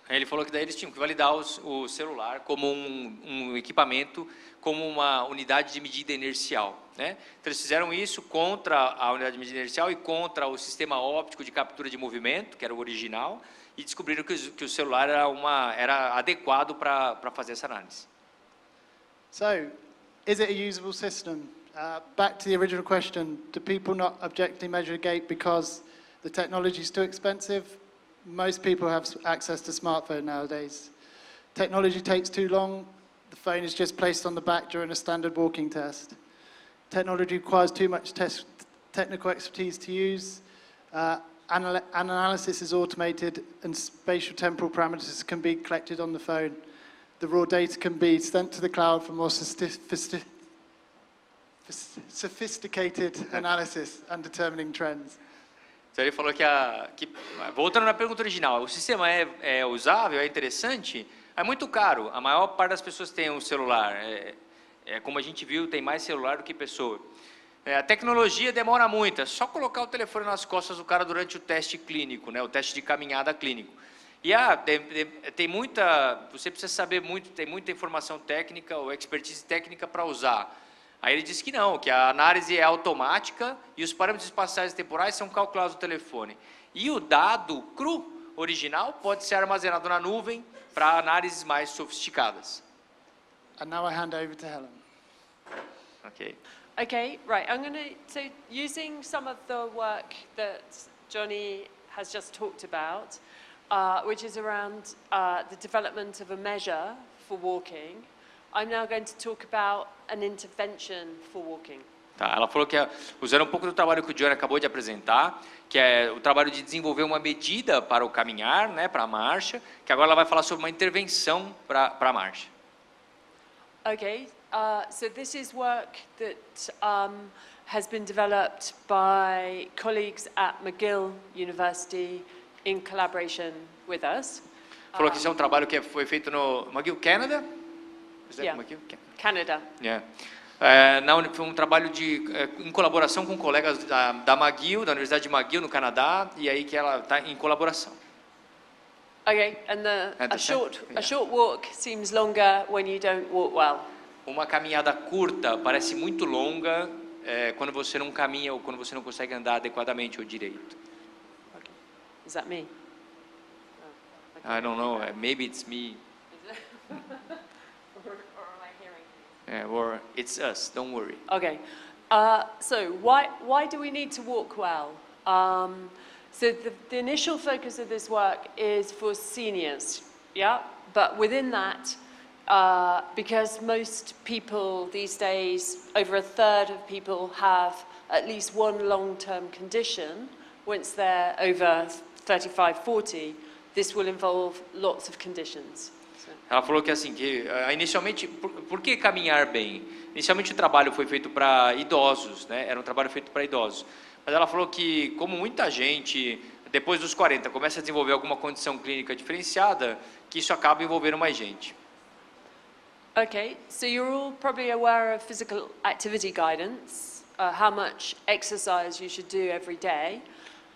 Ele falou que daí eles tinham que validar o celular como um equipamento, como uma unidade de medida inercial, né? Então eles fizeram isso contra a unidade de medida inercial e contra o sistema óptico de captura de movimento, que era o original, e descobriram que o celular era adequado para fazer essa análise.
So, is it a usable system? Back to the original question, do people not objectively measure a gait because the technology is too expensive? Most people have access to smartphone nowadays. Technology takes too long. The phone is just placed on the back during a standard walking test. Technology requires too much technical expertise to use. Analysis is automated, and spatial temporal parameters can be collected on the phone. The raw data can be sent to the cloud for more sophisticated analysis and determining trends.
Então ele falou que voltando na pergunta original, o sistema é usável, é interessante, é muito caro. A maior parte das pessoas tem um celular. Como a gente viu, tem mais celular do que pessoa. A tecnologia demora muito, é só colocar o telefone nas costas do cara durante o teste clínico, né, o teste de caminhada clínico. E você precisa saber muito, tem muita informação técnica ou expertise técnica para usar. Aí ele disse que não, que a análise é automática e os parâmetros espaciais e temporais são calculados no telefone. E o dado cru original pode ser armazenado na nuvem para análises mais sofisticadas.
And now I hand over to Helen.
Okay.
Okay, right. So using some of the work that Johnny has just talked about, which is around the development of a measure for walking, I'm now going to talk about an intervention for walking.
Tá, ela falou que usando um pouco do trabalho que o John acabou de apresentar, que é o trabalho de desenvolver uma medida para o caminhar, né, para a marcha, que agora ela vai falar sobre uma intervenção para a marcha.
Okay, so this is work that has been developed by colleagues at McGill University in collaboration with us.
Falou que isso é um trabalho que foi feito no McGill, Canada.
Yeah. Canada.
Yeah. Foi um trabalho em colaboração com colegas da McGill, da Universidade de McGill, no Canadá, e aí que ela está em colaboração.
Okay, and a short walk seems longer when you don't walk well.
Uma caminhada curta parece muito longa quando você não caminha ou quando você não consegue andar adequadamente ou direito.
Okay. Is that me?
Oh, okay. I don't know. Maybe it's me. Or it's us, don't worry.
Okay, so why do we need to walk well? So the initial focus of this work is for seniors, yeah? But within that, because most people these days, over a third of people have at least one long-term condition, once they're over 35, 40, this will involve lots of conditions.
Ela falou que assim, inicialmente, por que caminhar bem? Inicialmente o trabalho foi feito para idosos, né? Era um trabalho feito para idosos. Mas ela falou que, como muita gente, depois dos 40, começa a desenvolver alguma condição clínica diferenciada, que isso acaba envolvendo mais gente.
Okay, so you're all probably aware of physical activity guidance, how much exercise you should do every day.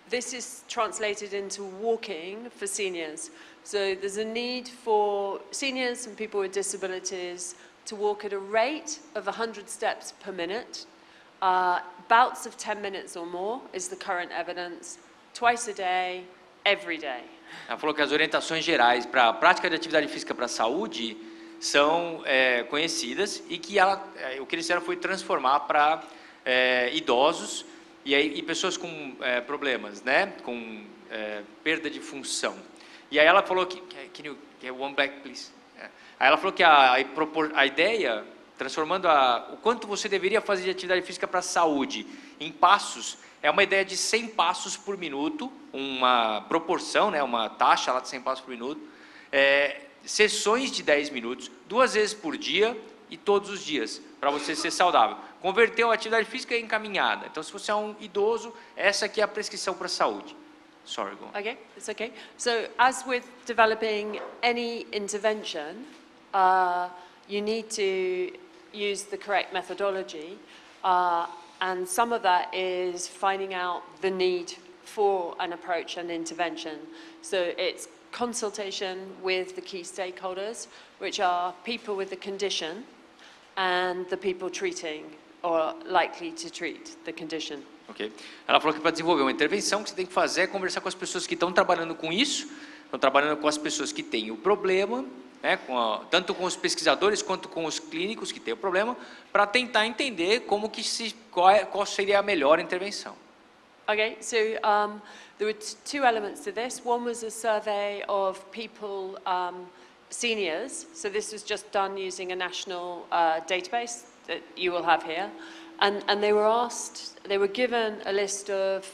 This is translated into walking for seniors. So there's a need for seniors and people with disabilities to walk at a rate of 100 steps per minute. Bouts of 10 minutes or more is the current evidence, twice a day, every day.
Ela falou que as orientações gerais para a prática de atividade física para a saúde são conhecidas e que o que eles fizeram foi transformar para idosos e pessoas com problemas, né, com perda de função. E aí ela falou que one black please. Aí ela falou que a ideia, transformando o quanto você deveria fazer de atividade física para a saúde em passos, é uma ideia de 100 passos por minuto, uma proporção, né, uma taxa lá de 100 passos por minuto, sessões de 10 minutos, 2 vezes por dia e todos os dias, para você ser saudável. Converteu a atividade física em caminhada. Então, se você é um idoso, essa aqui é a prescrição para a saúde. Sorry, go on.
Okay, it's okay. So as with developing any intervention, you need to use the correct methodology, and some of that is finding out the need for an approach and intervention. So it's consultation with the key stakeholders, which are people with the condition and the people treating or likely to treat the condition.
Okay. Ela falou que para desenvolver uma intervenção, o que você tem que fazer é conversar com as pessoas que estão trabalhando com isso, estão trabalhando com as pessoas que têm o problema, né, tanto com os pesquisadores quanto com os clínicos que têm o problema, para tentar entender qual seria a melhor intervenção.
Okay, so there were two elements to this. One was a survey of people, seniors. So this was just done using a national database that you will have here. And they were asked, they were given a list of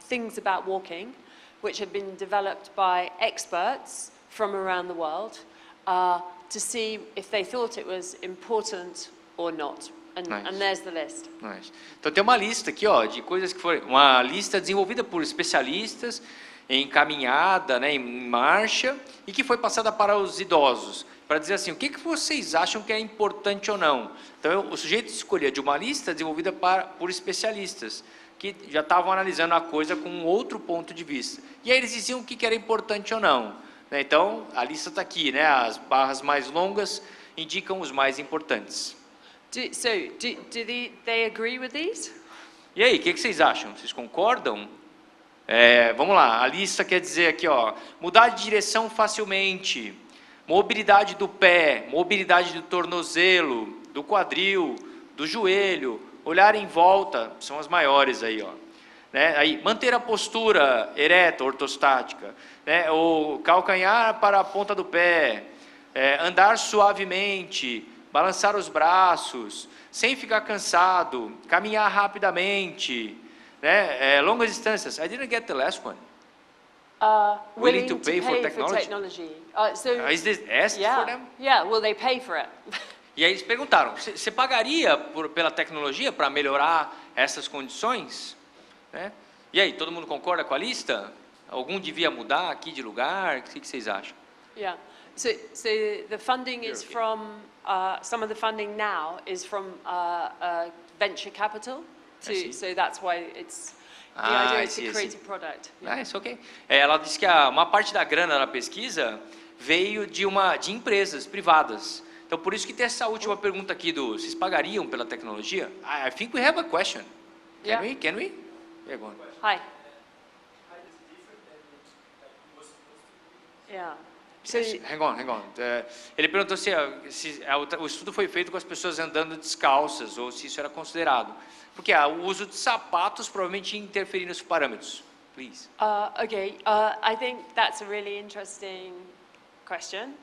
things about walking, which had been developed by experts from around the world, to see if they thought it was important or not.
Nice.
And there's the list.
Nice. Então tem uma lista aqui, ó, de coisas que foram, uma lista desenvolvida por especialistas em caminhada, né, em marcha, e que foi passada para os idosos, para dizer assim, o que vocês acham que é importante ou não. Então o sujeito escolhia de uma lista desenvolvida por especialistas, que já estavam analisando a coisa com um outro ponto de vista. E aí eles diziam o que era importante ou não. Né? Então a lista está aqui, né, as barras mais longas indicam os mais importantes.
Do they agree with these?
E aí, o que vocês acham? Vocês concordam? Vamos lá, a lista quer dizer aqui, ó, mudar de direção facilmente, mobilidade do pé, mobilidade do tornozelo, do quadril, do joelho, olhar em volta, são as maiores aí, ó. Né? Aí, manter a postura ereta, ortostática, né? O calcanhar para a ponta do pé, andar suavemente, balançar os braços, sem ficar cansado, caminhar rapidamente, né? Longas distâncias. I didn't get the last one.
Willing to pay for technology.
Is this asked for them?
Yeah, will they pay for it?
E aí eles perguntaram, você pagaria pela tecnologia para melhorar essas condições? Né? E aí, todo mundo concorda com a lista? Algum devia mudar aqui de lugar? O que vocês acham?
Yeah. So the funding is from, some of the funding now is from venture capital. So that's why it's, the idea is to create a product.
Yeah. Isso ok. Ela disse que uma parte da grana da pesquisa veio de empresas privadas. Então, por isso que tem essa última pergunta aqui vocês pagariam pela tecnologia? I think we have a question. Can we? Yeah, go on.
Hi. Yeah. So,
hang on. Ele perguntou se o estudo foi feito com as pessoas andando descalças ou se isso era considerado. Porque o uso de sapatos provavelmente ia interferir nos parâmetros. Please.
Okay, I think that's a really interesting question.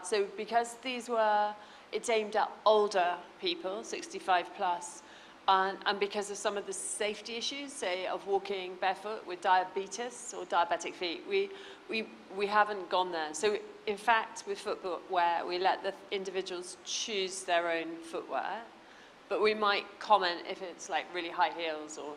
So because it's aimed at older people, 65 plus, and because of some of the safety issues, say, of walking barefoot with diabetes or diabetic feet, we haven't gone there. So in fact, with footwear, we let the individuals choose their own footwear, but we might comment if it's like really high heels or...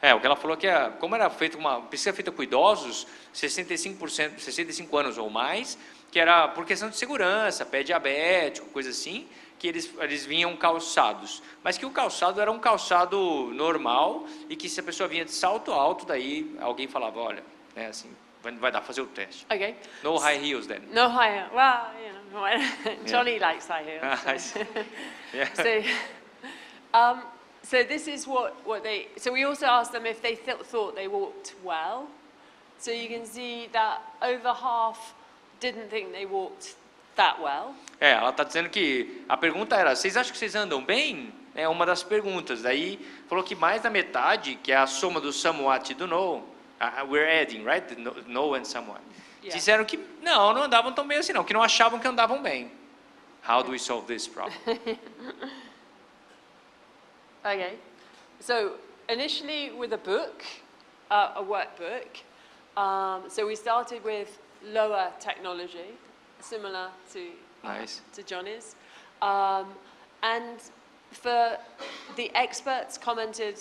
O que ela falou que como era feita uma pesquisa feita por idosos, 65 anos ou mais, que era por questão de segurança, pé diabético, coisa assim, que eles vinham calçados, mas que o calçado era um calçado normal e que se a pessoa vinha de salto alto, daí alguém falava, olha, assim, Vai dar fazer o teste.
Okay.
No high heels then.
No higher. Well, you know, Johnny likes high heels.
I see. Yeah.
So this is what they. So we also asked them if they thought they walked well. So you can see that over half didn't think they walked that well.
Ela está dizendo que a pergunta era: vocês acham que vocês andam bem? É uma das perguntas. Daí falou que mais da metade, que é a soma do somewhat e do no, we're adding, right? The no and somewhat.
Yeah.
Disseram que não andavam tão bem assim não, que não achavam que andavam bem. How do we solve this problem?
Okay. So initially with a book, a workbook. So we started with lower technology, similar to
Nice.
to Johnny's, and for the experts commented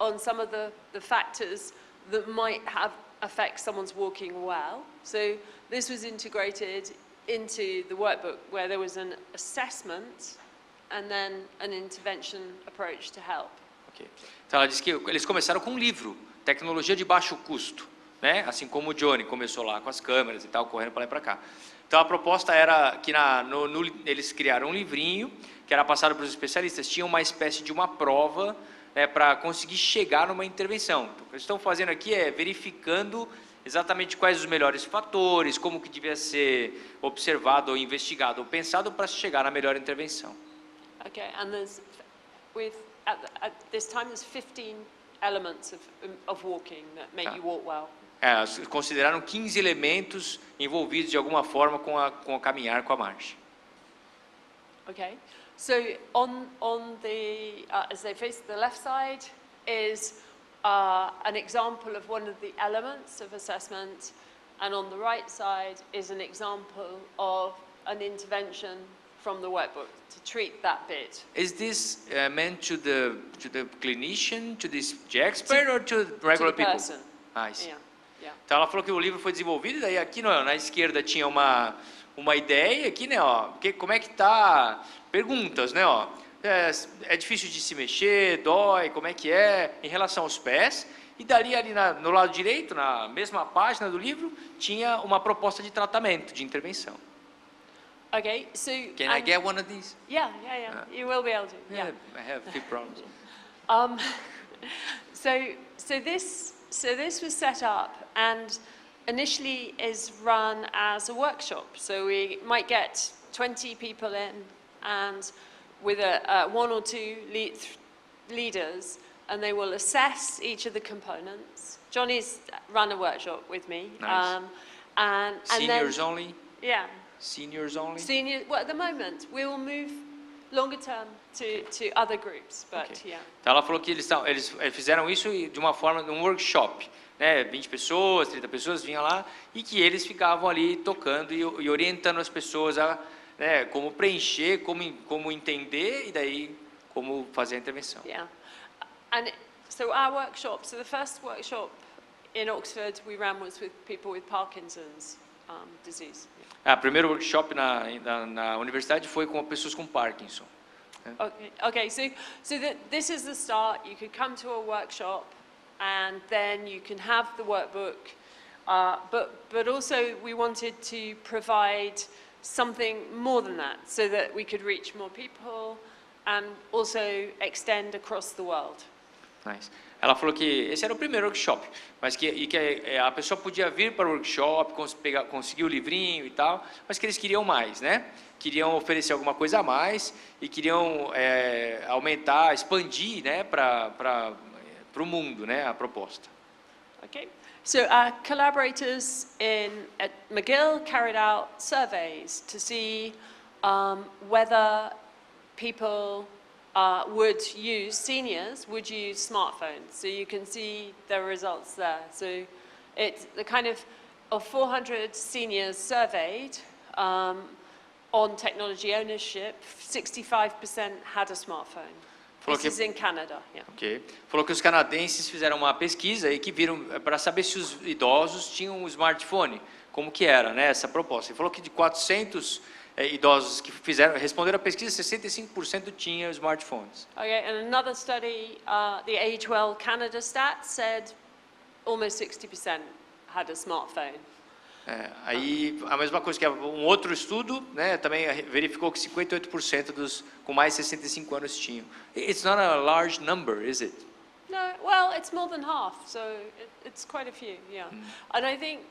on some of the factors that might have affect someone's walking well. So this was integrated into the workbook where there was an assessment and then an intervention approach to help.
Okay. Então ela disse que eles começaram com um livro, Tecnologia de Baixo Custo, né? Assim como o Johnny começou lá com as câmeras e tal, correndo para lá e para cá. Então a proposta era que eles criaram um livrinho que era passado para os especialistas, tinha uma espécie de uma prova, né, para conseguir chegar numa intervenção. Então, o que eles estão fazendo aqui é verificando exatamente quais os melhores fatores, como que devia ser observado ou investigado ou pensado para chegar na melhor intervenção.
Okay, and at this time there's 15 elements of walking that make you walk well.
Consideraram 15 elementos envolvidos de alguma forma com a caminhar, com a marcha.
Okay, so on the as they face the left side is an example of one of the elements of assessment, and on the right side is an example of an intervention from the workbook to treat that bit.
Is this meant to the clinician, to the expert, or to regular people?
Person.
I see.
Yeah, yeah.
Então ela falou que o livro foi desenvolvido, e daí aqui na esquerda tinha uma ideia, aqui, né, ó, como é que tá, perguntas, né, ó, é difícil de se mexer, dói, como é que é, em relação aos pés, e dali ali no lado direito, na mesma página do livro, tinha uma proposta de tratamento, de intervenção.
Okay, so
Can I get one of these?
Yeah. You will be able to.
Yeah, I have a few problems.
So this was set up and initially is run as a workshop. So we might get 20 people in, and with one or two leaders, and they will assess each of the components. Johnny's run a workshop with me.
Nice.
And
Seniors
then,
only?
Yeah.
Seniors only?
Senior. Well, at the moment, we will move longer term to other groups, but
Okay.
yeah.
Então ela falou que eles fizeram isso de uma forma, num workshop, né? 20 pessoas, 30 pessoas vinham lá e que eles ficavam ali tocando e orientando as pessoas a, né, como preencher, como entender e daí como fazer a intervenção.
Yeah. And so our workshop, so the first workshop in Oxford we ran was with people with Parkinson's disease.
O primeiro workshop na universidade foi com pessoas com Parkinson.
Okay. So this is the start. You could come to a workshop, and then you can have the workbook. But also we wanted to provide something more than that, so that we could reach more people, and also extend across the world.
Nice. Ela falou que esse era o primeiro workshop, mas que a pessoa podia vir para o workshop, conseguir o livrinho e tal, mas que eles queriam mais, né? Queriam oferecer alguma coisa a mais e queriam aumentar, expandir, né, para o mundo, né, a proposta.
Okay. So our collaborators at McGill carried out surveys to see whether people seniors would use smartphones. So you can see the results there. So it's the kind of 400 seniors surveyed on technology ownership, 65% had a smartphone. This is in Canada. Yeah.
Okay. Falou que os canadenses fizeram uma pesquisa e que viram para saber se os idosos tinham um smartphone, como que era, né, essa proposta. Ele falou que de 400 idosos que responderam a pesquisa, 65% tinham smartphones.
Okay, and another study, the Age Well Canada stats said almost 60% had a smartphone.
Aí a mesma coisa que um outro estudo, né, também verificou que 58% dos com mais de 65 anos tinham. It's not a large number, is it?
No, well, it's more than half, so it's quite a few, yeah. And I think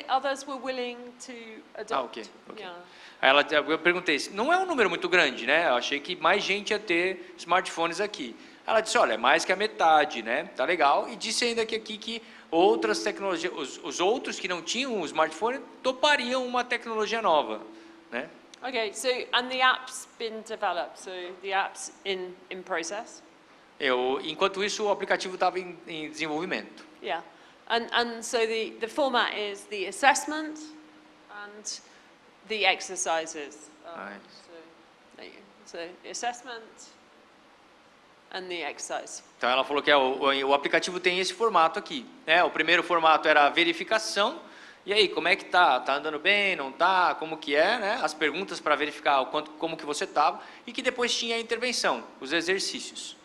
others were willing to adopt.
Ok.
Yeah.
Aí eu perguntei, não é um número muito grande, né? Eu achei que mais gente ia ter smartphones aqui. Ela disse, olha, é mais que a metade, né? Tá legal. E disse ainda que outras tecnologias, os outros que não tinham um smartphone topariam uma tecnologia nova, né?
Okay, so and the app's been developed, so the app's in process.
Enquanto isso, o aplicativo estava em desenvolvimento.
Yeah, and so the format is the assessment and the exercises.
Nice.
So, there you go. So the assessment and the exercise.
Então ela falou que o aplicativo tem esse formato aqui, né? O primeiro formato era a verificação. E aí, como é que tá? Tá andando bem? Não tá? Como que é, né? As perguntas para verificar como que você estava e que depois tinha a intervenção, os exercícios.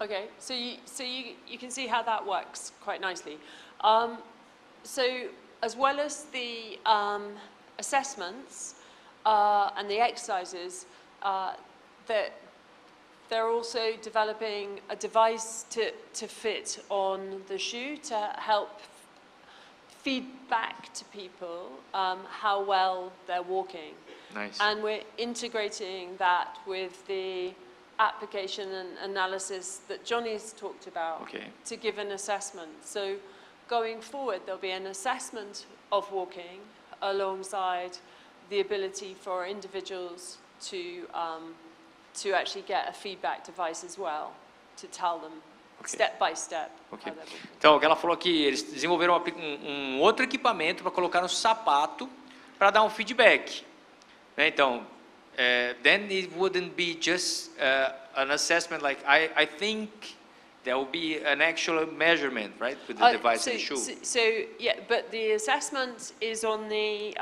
Okay, so you can see how that works quite nicely. So as well as the assessments and the exercises, they're also developing a device to fit on the shoe to help feed back to people how well they're walking.
Nice.
And we're integrating that with the application and analysis that Johnny's talked about to give an assessment. So going forward, there'll be an assessment of walking alongside the ability for individuals to actually get a feedback device as well, to tell them step by step.
Okay. Então, ela falou que eles desenvolveram um outro equipamento para colocar no sapato para dar um feedback. Né? Então, then it wouldn't be just an assessment like I think there will be an actual measurement, right, with the device in the shoe.
So yeah, but the assessment is on the.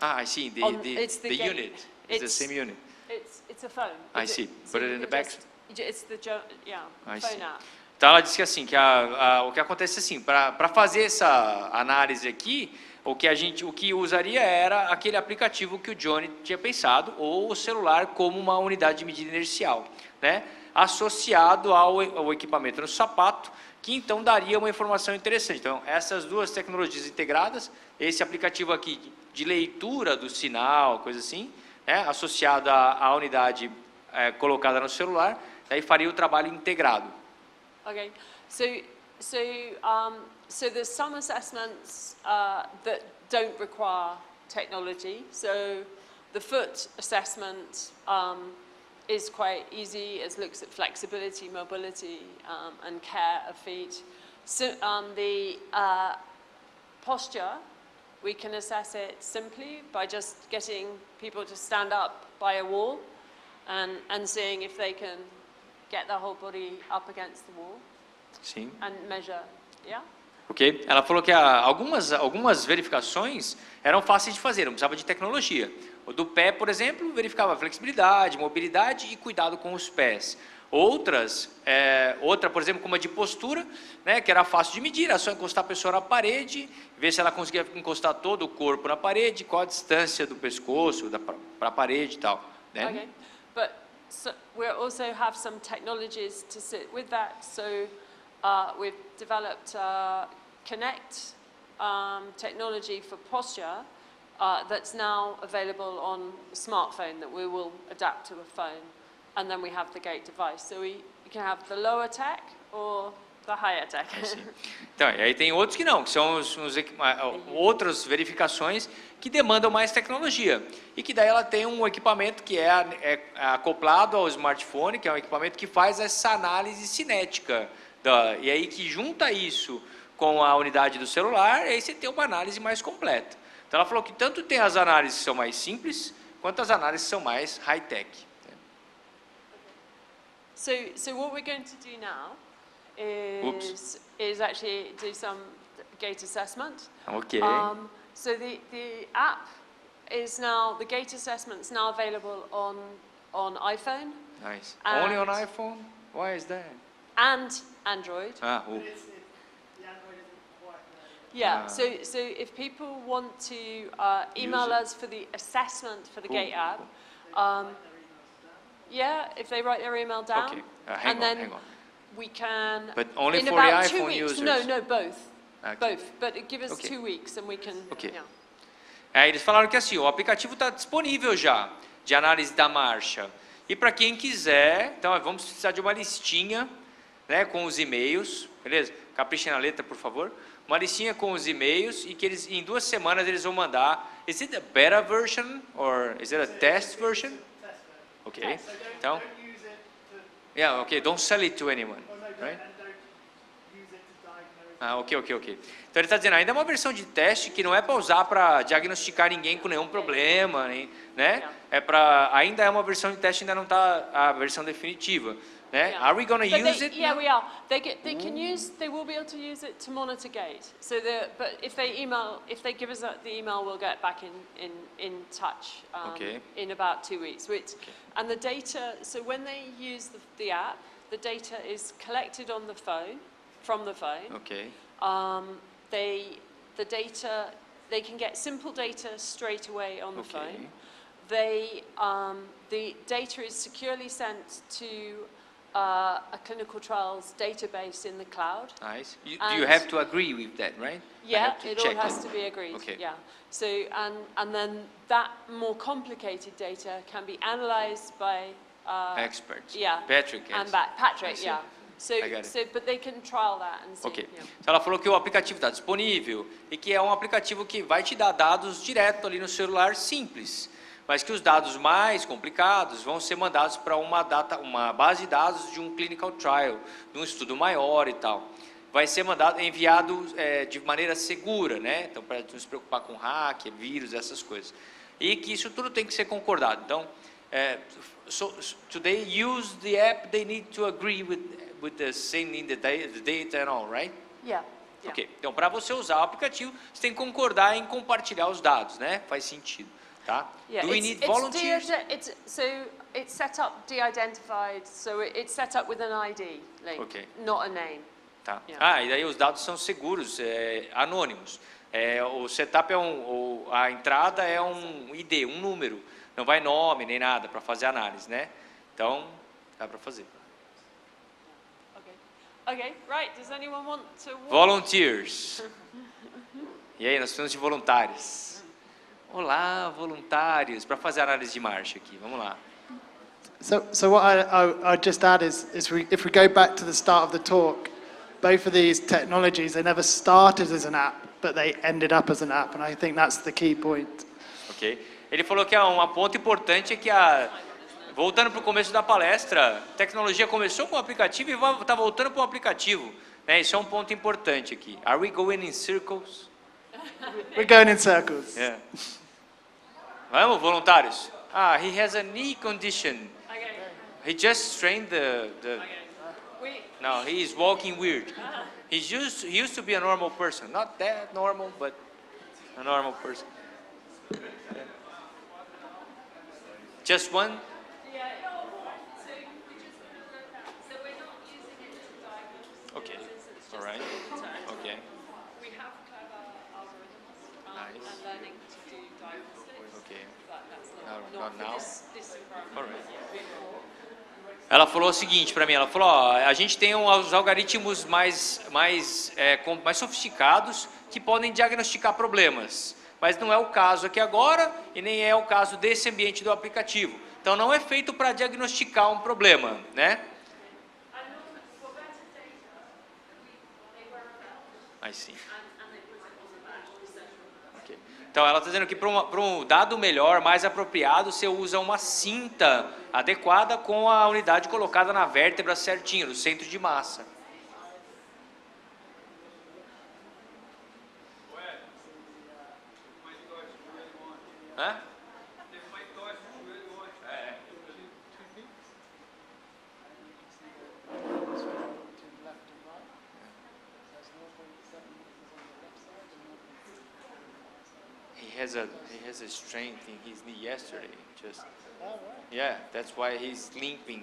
I see the unit. It's the same unit.
It's a phone.
I see. Put it in the back.
It's the phone app.
Então ela disse que assim que o que acontece assim para fazer essa análise aqui, o que usaria era aquele aplicativo que o Johnny tinha pensado ou o celular como uma unidade de medida inercial, né? Associado ao equipamento no sapato, que então daria uma informação interessante. Então essas duas tecnologias integradas, esse aplicativo aqui de leitura do sinal, coisa assim, né? Associado à unidade colocada no celular, daí faria o trabalho integrado.
Okay, so there's some assessments that don't require technology. So the foot assessment is quite easy. It looks at flexibility, mobility, and care of feet. So the posture, we can assess it simply by just getting people to stand up by a wall and seeing if they can get their whole body up against the wall.
Sim.
And measure, yeah?
Ok. Ela falou que algumas verificações eram fáceis de fazer, não precisava de tecnologia. O do pé, por exemplo, verificava flexibilidade, mobilidade e cuidado com os pés. Outra, por exemplo, como a de postura, né, que era fácil de medir, era só encostar a pessoa na parede, ver se ela conseguia encostar todo o corpo na parede, qual a distância do pescoço para a parede e tal. Né?
Okay, but we also have some technologies to sit with that. So we've developed Connect technology for posture that's now available on a smartphone that we will adapt to a phone. And then we have the gait device. So we can have the lower tech or the higher tech.
Então, e aí tem outros que não, que são outras verificações que demandam mais tecnologia. E que daí ela tem um equipamento que é acoplado ao smartphone, que é um equipamento que faz essa análise cinética. E aí que junta isso com a unidade do celular, e aí você tem uma análise mais completa. Então ela falou que tanto tem as análises que são mais simples, quanto as análises que são mais high-tech.
So what we're going to do now is actually do some gait assessment.
Okay.
So the app is now, the gait assessment is now available on iPhone.
Nice. Only on iPhone? Why is that?
And Android.
Ah,
Yeah, so if people want to email
Use it.
us for the assessment for the
Cool.
Gate app, yeah, if they write their email down,
Okay, hang
and then
on.
we can.
But only
in
for
about
the
2
iPhone
weeks.
users?
No, both.
Okay.
Both, but give us
Okay.
2 weeks and we can.
Okay.
Yeah.
Eles falaram que assim, o aplicativo está disponível já, de análise da marcha. E para quem quiser, então vamos precisar de uma listinha, né, com os e-mails, beleza? Caprichem na letra, por favor. Uma listinha com os e-mails e que eles, em 2 semanas eles vão mandar. Is it a beta version or is it a test version? Ok. Então, yeah, ok. Don't sell it to anyone, right? Ah, ok. Então ele está dizendo, ainda é uma versão de teste que não é para usar para diagnosticar ninguém com nenhum problema, né? Ainda é uma versão de teste, ainda não está a versão definitiva, né?
Yeah.
Are we going to
But
use it?
Yeah, we are. They will be able to use it to monitor Gate. So but if they give us the email, we'll get back in touch
Okay.
in about 2 weeks. And the data. So when they use the app, the data is collected on the phone, from the phone.
Ok.
The data, they can get simple data straight away on the
Okay.
phone. The data is securely sent to a clinical trials database in the cloud.
Nice. Do you
And-
have to agree with that, right? I
Yeah,
have to
it
check
all has to be agreed.
Okay.
Yeah. So and then that more complicated data can be analysed by
Experts.
Yeah.
Patrick.
and
yes. I
Patrick.
see.
Yeah. So
I get it.
but they can trial that and see.
Ok.
Yeah.
Então ela falou que o aplicativo está disponível e que é um aplicativo que vai te dar dados direto ali no celular simples, mas que os dados mais complicados vão ser mandados para uma base de dados de um clinical trial, de um estudo maior e tal. Vai ser enviado de maneira segura, né? Então para não se preocupar com hack, vírus, essas coisas. E que isso tudo tem que ser concordado. Então, so they use the app, they need to agree with the sending the data and all, right?
Yeah.
Ok. Então, para você usar o aplicativo, você tem que concordar em compartilhar os dados, né? Faz sentido, tá?
Yeah,
Do we need volunteers?
So it's set up de-identified, so it's set up with an ID link,
Okay.
not a name.
Tá.
Yeah.
E daí os dados são seguros, anônimos. O setup a entrada é um ID, um número. Não vai nome nem nada para fazer análise, né? Então, dá para fazer.
Okay, right. Does anyone want to walk?
Volunteers. E aí, nós precisamos de voluntários. Olá, voluntários, para fazer análise de marcha aqui. Vamos lá.
So what I'd just add is if we go back to the start of the talk, both of these technologies, they never started as an app, but they ended up as an app, and I think that's the key point.
Ok? Ele falou que uma ponto importante é que voltando para o começo da palestra, a tecnologia começou com o aplicativo e está voltando para o aplicativo. Né? Isso é um ponto importante aqui. Are we going in circles?
We're going in circles.
Yeah. Vamos, voluntários. He has a knee condition.
Okay.
He just strained the No, he is walking weird. He used to be a normal person. Not that normal, but a normal person. Just one? Okay. All right. Okay.
We have clever algorithms
Nice.
and learning to do diagnostics,
Okay.
but that's
No,
not
not now.
for this environment.
All right. Ela falou o seguinte para mim, ela falou, a gente tem os algoritmos mais sofisticados que podem diagnosticar problemas, mas não é o caso aqui agora e nem é o caso desse ambiente do aplicativo. Então não é feito para diagnosticar um problema, né? Aí sim. Okay. Então ela está dizendo que para um dado melhor, mais apropriado, você usa uma cinta adequada com a unidade colocada na vértebra certinho, no centro de massa. Hã? He has a strength in his knee yesterday. Yeah, that's why he's limping.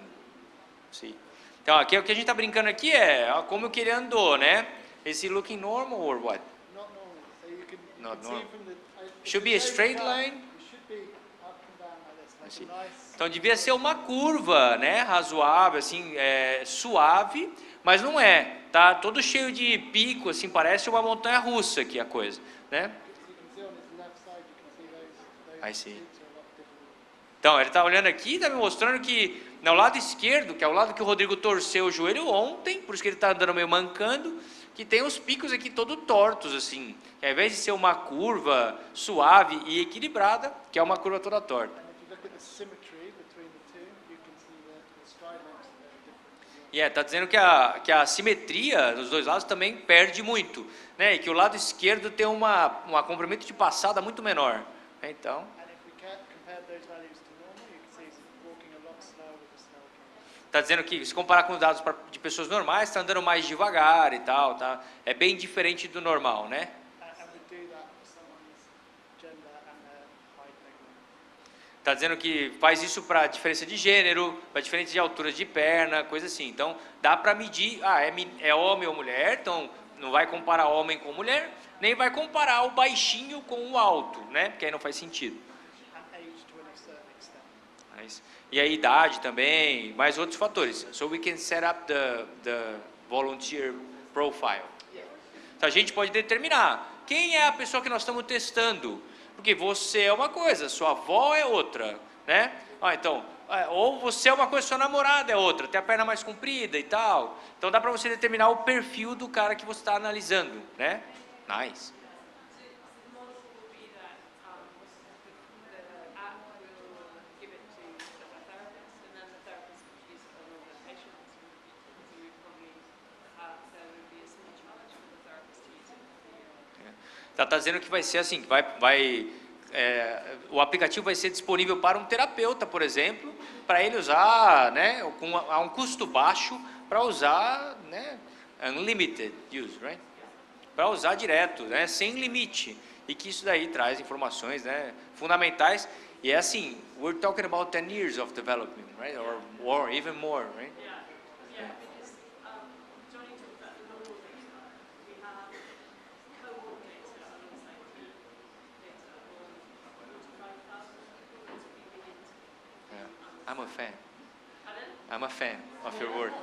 See. Então aqui o que a gente está brincando aqui é como que ele andou, né? Is he looking normal or what?
Not normal.
not
See
normal.
from the,
Should be a straight line.
It should be up and down like this, like a nice.
Então devia ser uma curva, né, razoável, assim, suave, mas não é. Tá todo cheio de pico, assim, parece uma montanha-russa aqui a coisa, né?
You can see on his left side, you can see those
I see.
peaks are a lot different.
Então, ele está olhando aqui e está me mostrando que no lado esquerdo, que é o lado que o Rodrigo torceu o joelho ontem, por isso que ele está andando meio mancando, que tem os picos aqui todo tortos, assim. Que ao invés de ser uma curva suave e equilibrada, que é uma curva toda torta.
And if you look at the symmetry between the two, you can see the stride lengths are very different.
E está dizendo que a simetria dos dois lados também perde muito, né? E que o lado esquerdo tem um comprimento de passada muito menor. Né? Então,
And if we compare those values to normal, you can see he's walking a lot slower with the snow cone.
está dizendo que se comparar com os dados de pessoas normais, está andando mais devagar e tal, tá? É bem diferente do normal, né?
And we do that for someone's gender and their height measurement.
Está dizendo que faz isso para diferença de gênero, para diferença de alturas de perna, coisa assim. Então, dá para medir, é homem ou mulher, então não vai comparar homem com mulher, nem vai comparar o baixinho com o alto, né? Porque aí não faz sentido.
And age to a certain extent.
Mas, e a idade também, mais outros fatores. So we can set up the volunteer profile. Então a gente pode determinar quem é a pessoa que nós estamos testando. Porque você é uma coisa, sua avó é outra, né? Então, ou você é uma coisa, sua namorada é outra, tem a perna mais comprida e tal. Então dá para você determinar o perfil do cara que você está analisando, né? Nice. Está dizendo que vai ser assim, que o aplicativo vai ser disponível para um terapeuta, por exemplo, para ele usar, né, a um custo baixo, para usar, né, unlimited use, right? Para usar direto, né, sem limite, e que isso daí traz informações, né, fundamentais. E é assim, we're talking about 10 years of development, right, or even more, right? I'm a fan of your work.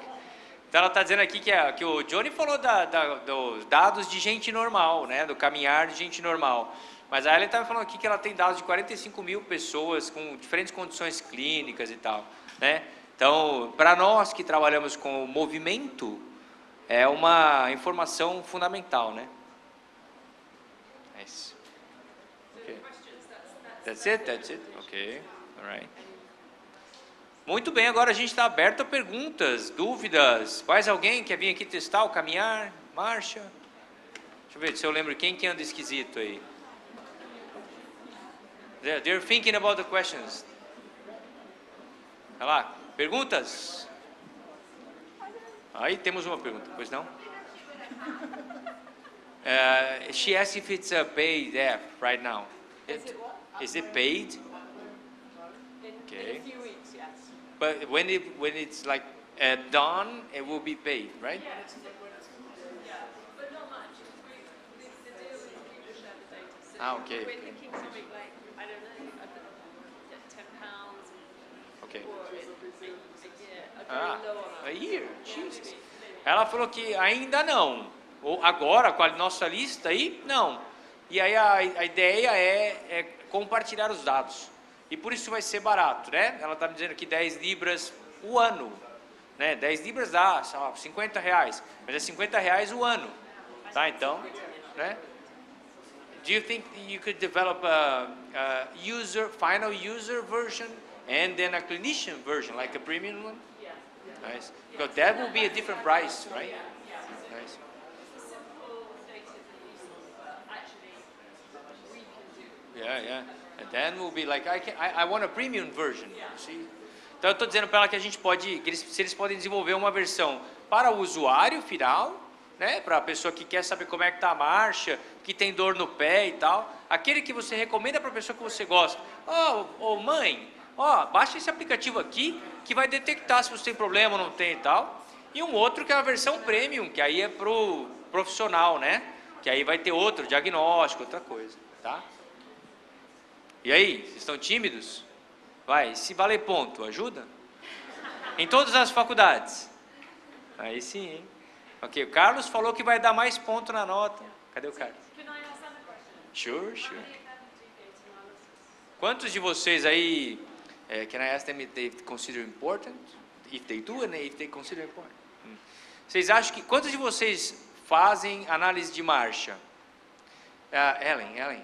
Então ela está dizendo aqui que o Johnny falou dos dados de gente normal, né, do caminhar de gente normal. Mas a Ellen está falando aqui que ela tem dados de 45 mil pessoas com diferentes condições clínicas e tal, né? Então, para nós que trabalhamos com o movimento, é uma informação fundamental, né? É isso. Okay. That's it? Ok, alright. Muito bem, agora a gente está aberto a perguntas, dúvidas. Mais alguém quer vir aqui testar o caminhar, marcha? Deixa eu ver se eu lembro quem que anda esquisito aí. They're thinking about the questions. Vai lá, perguntas? Aí temos uma pergunta, pois não? She asked if it's a paid app right now. Is it paid? Okay.
In a few weeks, yes.
But when it's like done, it will be paid, right?
Yeah, but not much. The deal is we will share the data. So
Okay.
we're thinking something like, I don't know, £10
Okay.
or a year.
Ah,
Very low on
a
that.
year,
Yeah,
Jesus.
maybe.
Ela falou que ainda não. Ou agora, com a nossa lista aí, não. E aí a ideia é compartilhar os dados. E por isso vai ser barato, né? Ela está me dizendo que 10 libras o ano. Né? 10 libras dá, sei lá, R$50. Mas é R$50 o ano. Tá, então, né? Do you think you could develop a final user version and then a clinician version, like a premium one? Nice. Because that will be a different price, right? Nice. Yeah. And then will be like, I want a premium version. See? Então eu estou dizendo para ela que a gente pode, se eles podem desenvolver uma versão para o usuário final, né? Para a pessoa que quer saber como é que está a marcha, que tem dor no pé e tal. Aquele que você recomenda para a pessoa que você gosta. Mãe, baixa esse aplicativo aqui que vai detectar se você tem problema ou não tem e tal. E um outro que é a versão premium, que aí é pro profissional, né? Que aí vai ter outro diagnóstico, outra coisa, tá? E aí, vocês estão tímidos? Vai, se valer ponto, ajuda? Em todas as faculdades. Aí sim, hein? Ok, o Carlos falou que vai dar mais ponto na nota. Cadê o Carlos? Sure, sure. Quantos de vocês aí, can I ask them if they consider important? If they do and if they consider important. Vocês acham que, quantos de vocês fazem análise de marcha? Ellen,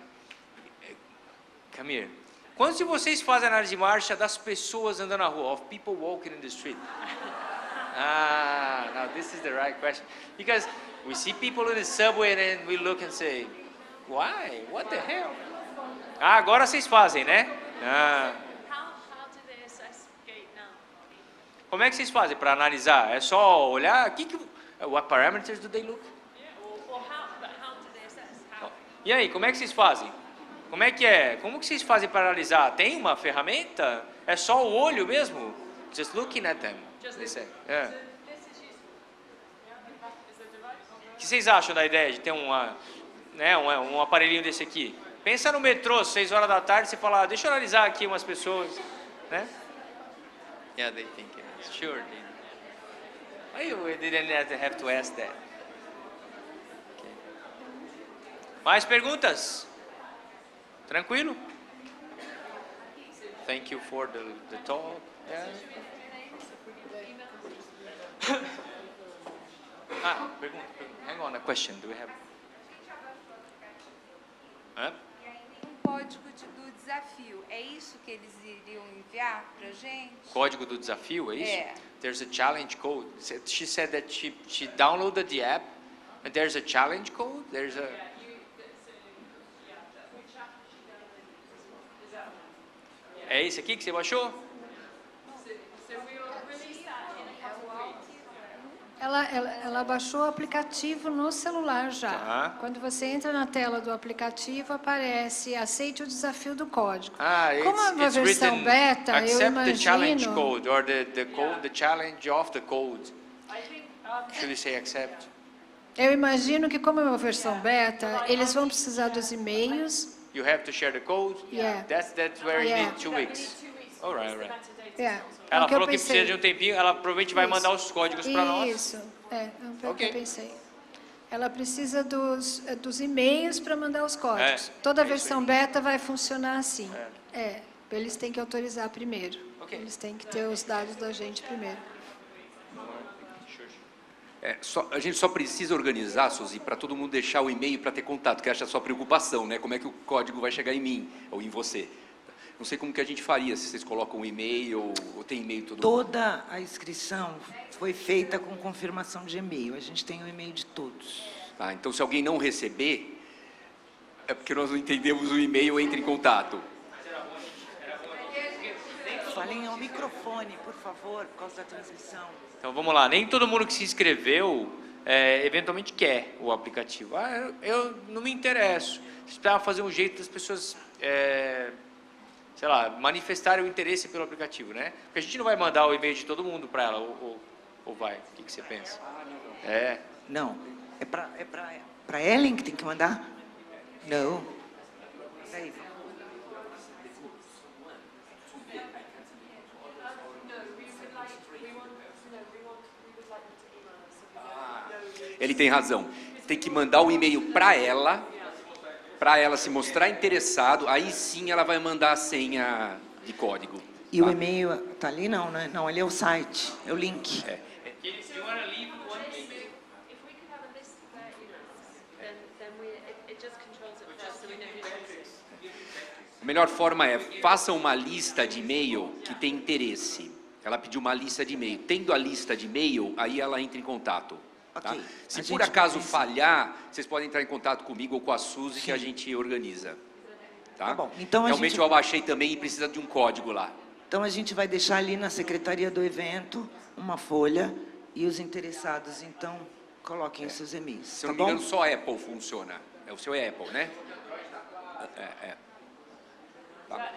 come here. Quantos de vocês fazem análise de marcha das pessoas andando na rua? Of people walking in the street? Now this is the right question. Because we see people in the subway and then we look and say, why? What the hell? Agora vocês fazem, né?
How do they assess gait now?
Como é que vocês fazem para analisar? É só olhar? What parameters do they look?
Or how do they assess? How?
E aí, como é que vocês fazem? Como é que é? Como que vocês fazem para analisar? Tem uma ferramenta? É só o olho mesmo? Just looking at them. They say. Yeah. O que vocês acham da ideia de ter um aparelhinho desse aqui? Pensa no metrô, 6 horas da tarde, você fala, deixa eu analisar aqui umas pessoas, né? Yeah, they think it. Sure. Why you didn't have to ask that? Okay. Mais perguntas? Tranquilo? Thank you for the talk. Yeah. Pergunta. Hang on, a question. Do we have?
E aí tem um código do desafio. É isso que eles iriam enviar para a gente?
Código do desafio, é isso?
É.
There's a challenge code. She said that she downloaded the app, and there's a challenge code. There's a. É esse aqui que você baixou?
Ela baixou o aplicativo no celular já.
Tá.
Quando você entra na tela do aplicativo, aparece aceite o desafio do código.
It's
Como é uma versão
written,
beta, eu
accept the challenge
imagino...
code, or the code, the challenge of the code. Should we say accept?
Eu imagino que como é uma versão beta, eles vão precisar dos e-mails.
You have to share the code?
Yeah.
That's where you
Yeah.
need 2 weeks. All right.
É
Ela
o que eu
falou que
pensei.
precisa de um tempinho, ela provavelmente vai
Isso.
mandar os códigos para nós.
Isso, é o
Ok.
que eu pensei. Ela precisa dos e-mails para mandar os códigos. Toda
é isso
versão beta vai funcionar assim. Eles têm que autorizar primeiro.
Ok.
Eles têm que ter os dados da gente primeiro.
A gente só precisa organizar, Suzy, para todo mundo deixar o e-mail para ter contato, que essa é a sua preocupação, né? Como é que o código vai chegar em mim ou em você? Não sei como que a gente faria, se vocês colocam um e-mail ou tem e-mail todo mundo.
Toda a inscrição foi feita com confirmação de e-mail. A gente tem o e-mail de todos.
Tá, então se alguém não receber, é porque nós não entendemos o e-mail, entre em contato.
Falem ao microfone, por favor, por causa da transmissão.
Então vamos lá, nem todo mundo que se inscreveu eventualmente quer o aplicativo. Eu não me interesso. Você precisava fazer um jeito das pessoas, sei lá, manifestarem o interesse pelo aplicativo, né? Porque a gente não vai mandar o e-mail de todo mundo para ela, ou vai? O que você pensa?
Não, é para Ellen que tem que mandar? Não. Peraí.
Ele tem razão. Tem que mandar o e-mail para ela se mostrar interessado, aí sim ela vai mandar a senha de código.
E o e-mail tá ali não, né? Não, ali é o site, é o link.
A melhor forma é, faça uma lista de e-mail que tem interesse. Ela pediu uma lista de e-mail. Tendo a lista de e-mail, aí ela entra em contato. Tá?
Ok.
Se
A
por
gente
acaso
precisa-
falhar, vocês podem entrar em contato comigo ou com a Suzy, que a gente organiza.
Tá bom. Então
Realmente eu abaixei também e precisa de um código lá.
Então a gente vai deixar ali na secretaria do evento uma folha e os interessados, então, coloquem os seus e-mails.
Se eu
Tá
não me
bom?
engano, só Apple funciona. O seu é Apple, né? Tá.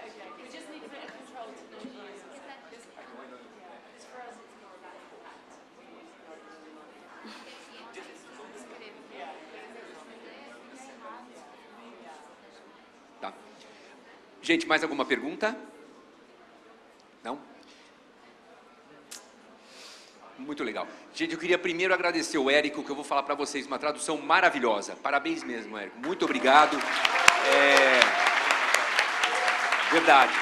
Gente, mais alguma pergunta? Não? Muito legal. Gente, eu queria primeiro agradecer o Érico, que eu vou falar para vocês, uma tradução maravilhosa. Parabéns mesmo, Érico. Muito obrigado. Verdade.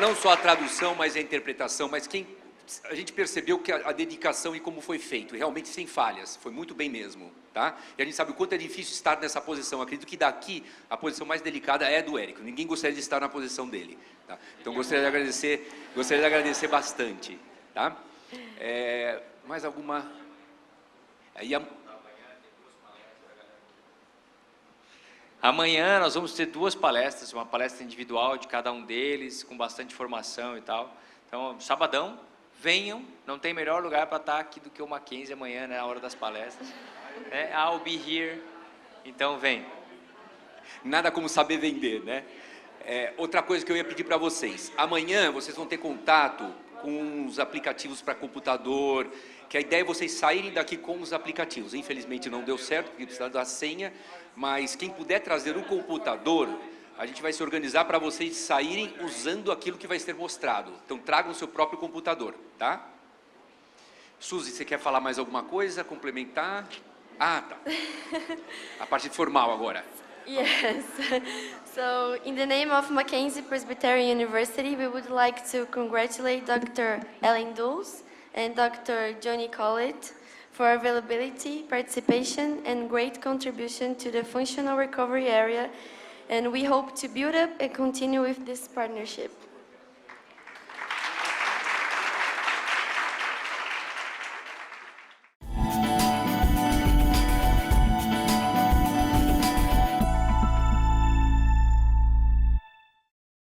Não só a tradução, mas a interpretação, mas a gente percebeu que a dedicação e como foi feito, realmente sem falhas, foi muito bem mesmo, tá? E a gente sabe o quanto é difícil estar nessa posição. Acredito que daqui a posição mais delicada é do Érico. Ninguém gostaria de estar na posição dele, tá? Então gostaria de agradecer bastante, tá? Mais alguma?
Amanhã nós vamos ter 2 palestras, uma palestra individual de cada um deles, com bastante informação e tal. Então, sabadão, venham, não tem melhor lugar para estar aqui do que o Mackenzie amanhã, né, na hora das palestras. I'll be here, então vem.
Nada como saber vender, né? Outra coisa que eu ia pedir para vocês, amanhã vocês vão ter contato com os aplicativos para computador, que a ideia é vocês saírem daqui com os aplicativos. Infelizmente não deu certo, porque precisa da senha, mas quem puder trazer o computador, a gente vai se organizar para vocês saírem usando aquilo que vai ser mostrado. Então tragam o seu próprio computador, tá? Suzy, você quer falar mais alguma coisa, complementar? Ah, tá. A parte formal agora.
Yes. So, in the name of Mackenzie Presbyterian University, we would like to congratulate Dr. Ellen Dulles and Dr. Johnny Collett for availability, participation, and great contribution to the functional recovery area, and we hope to build up and continue with this partnership.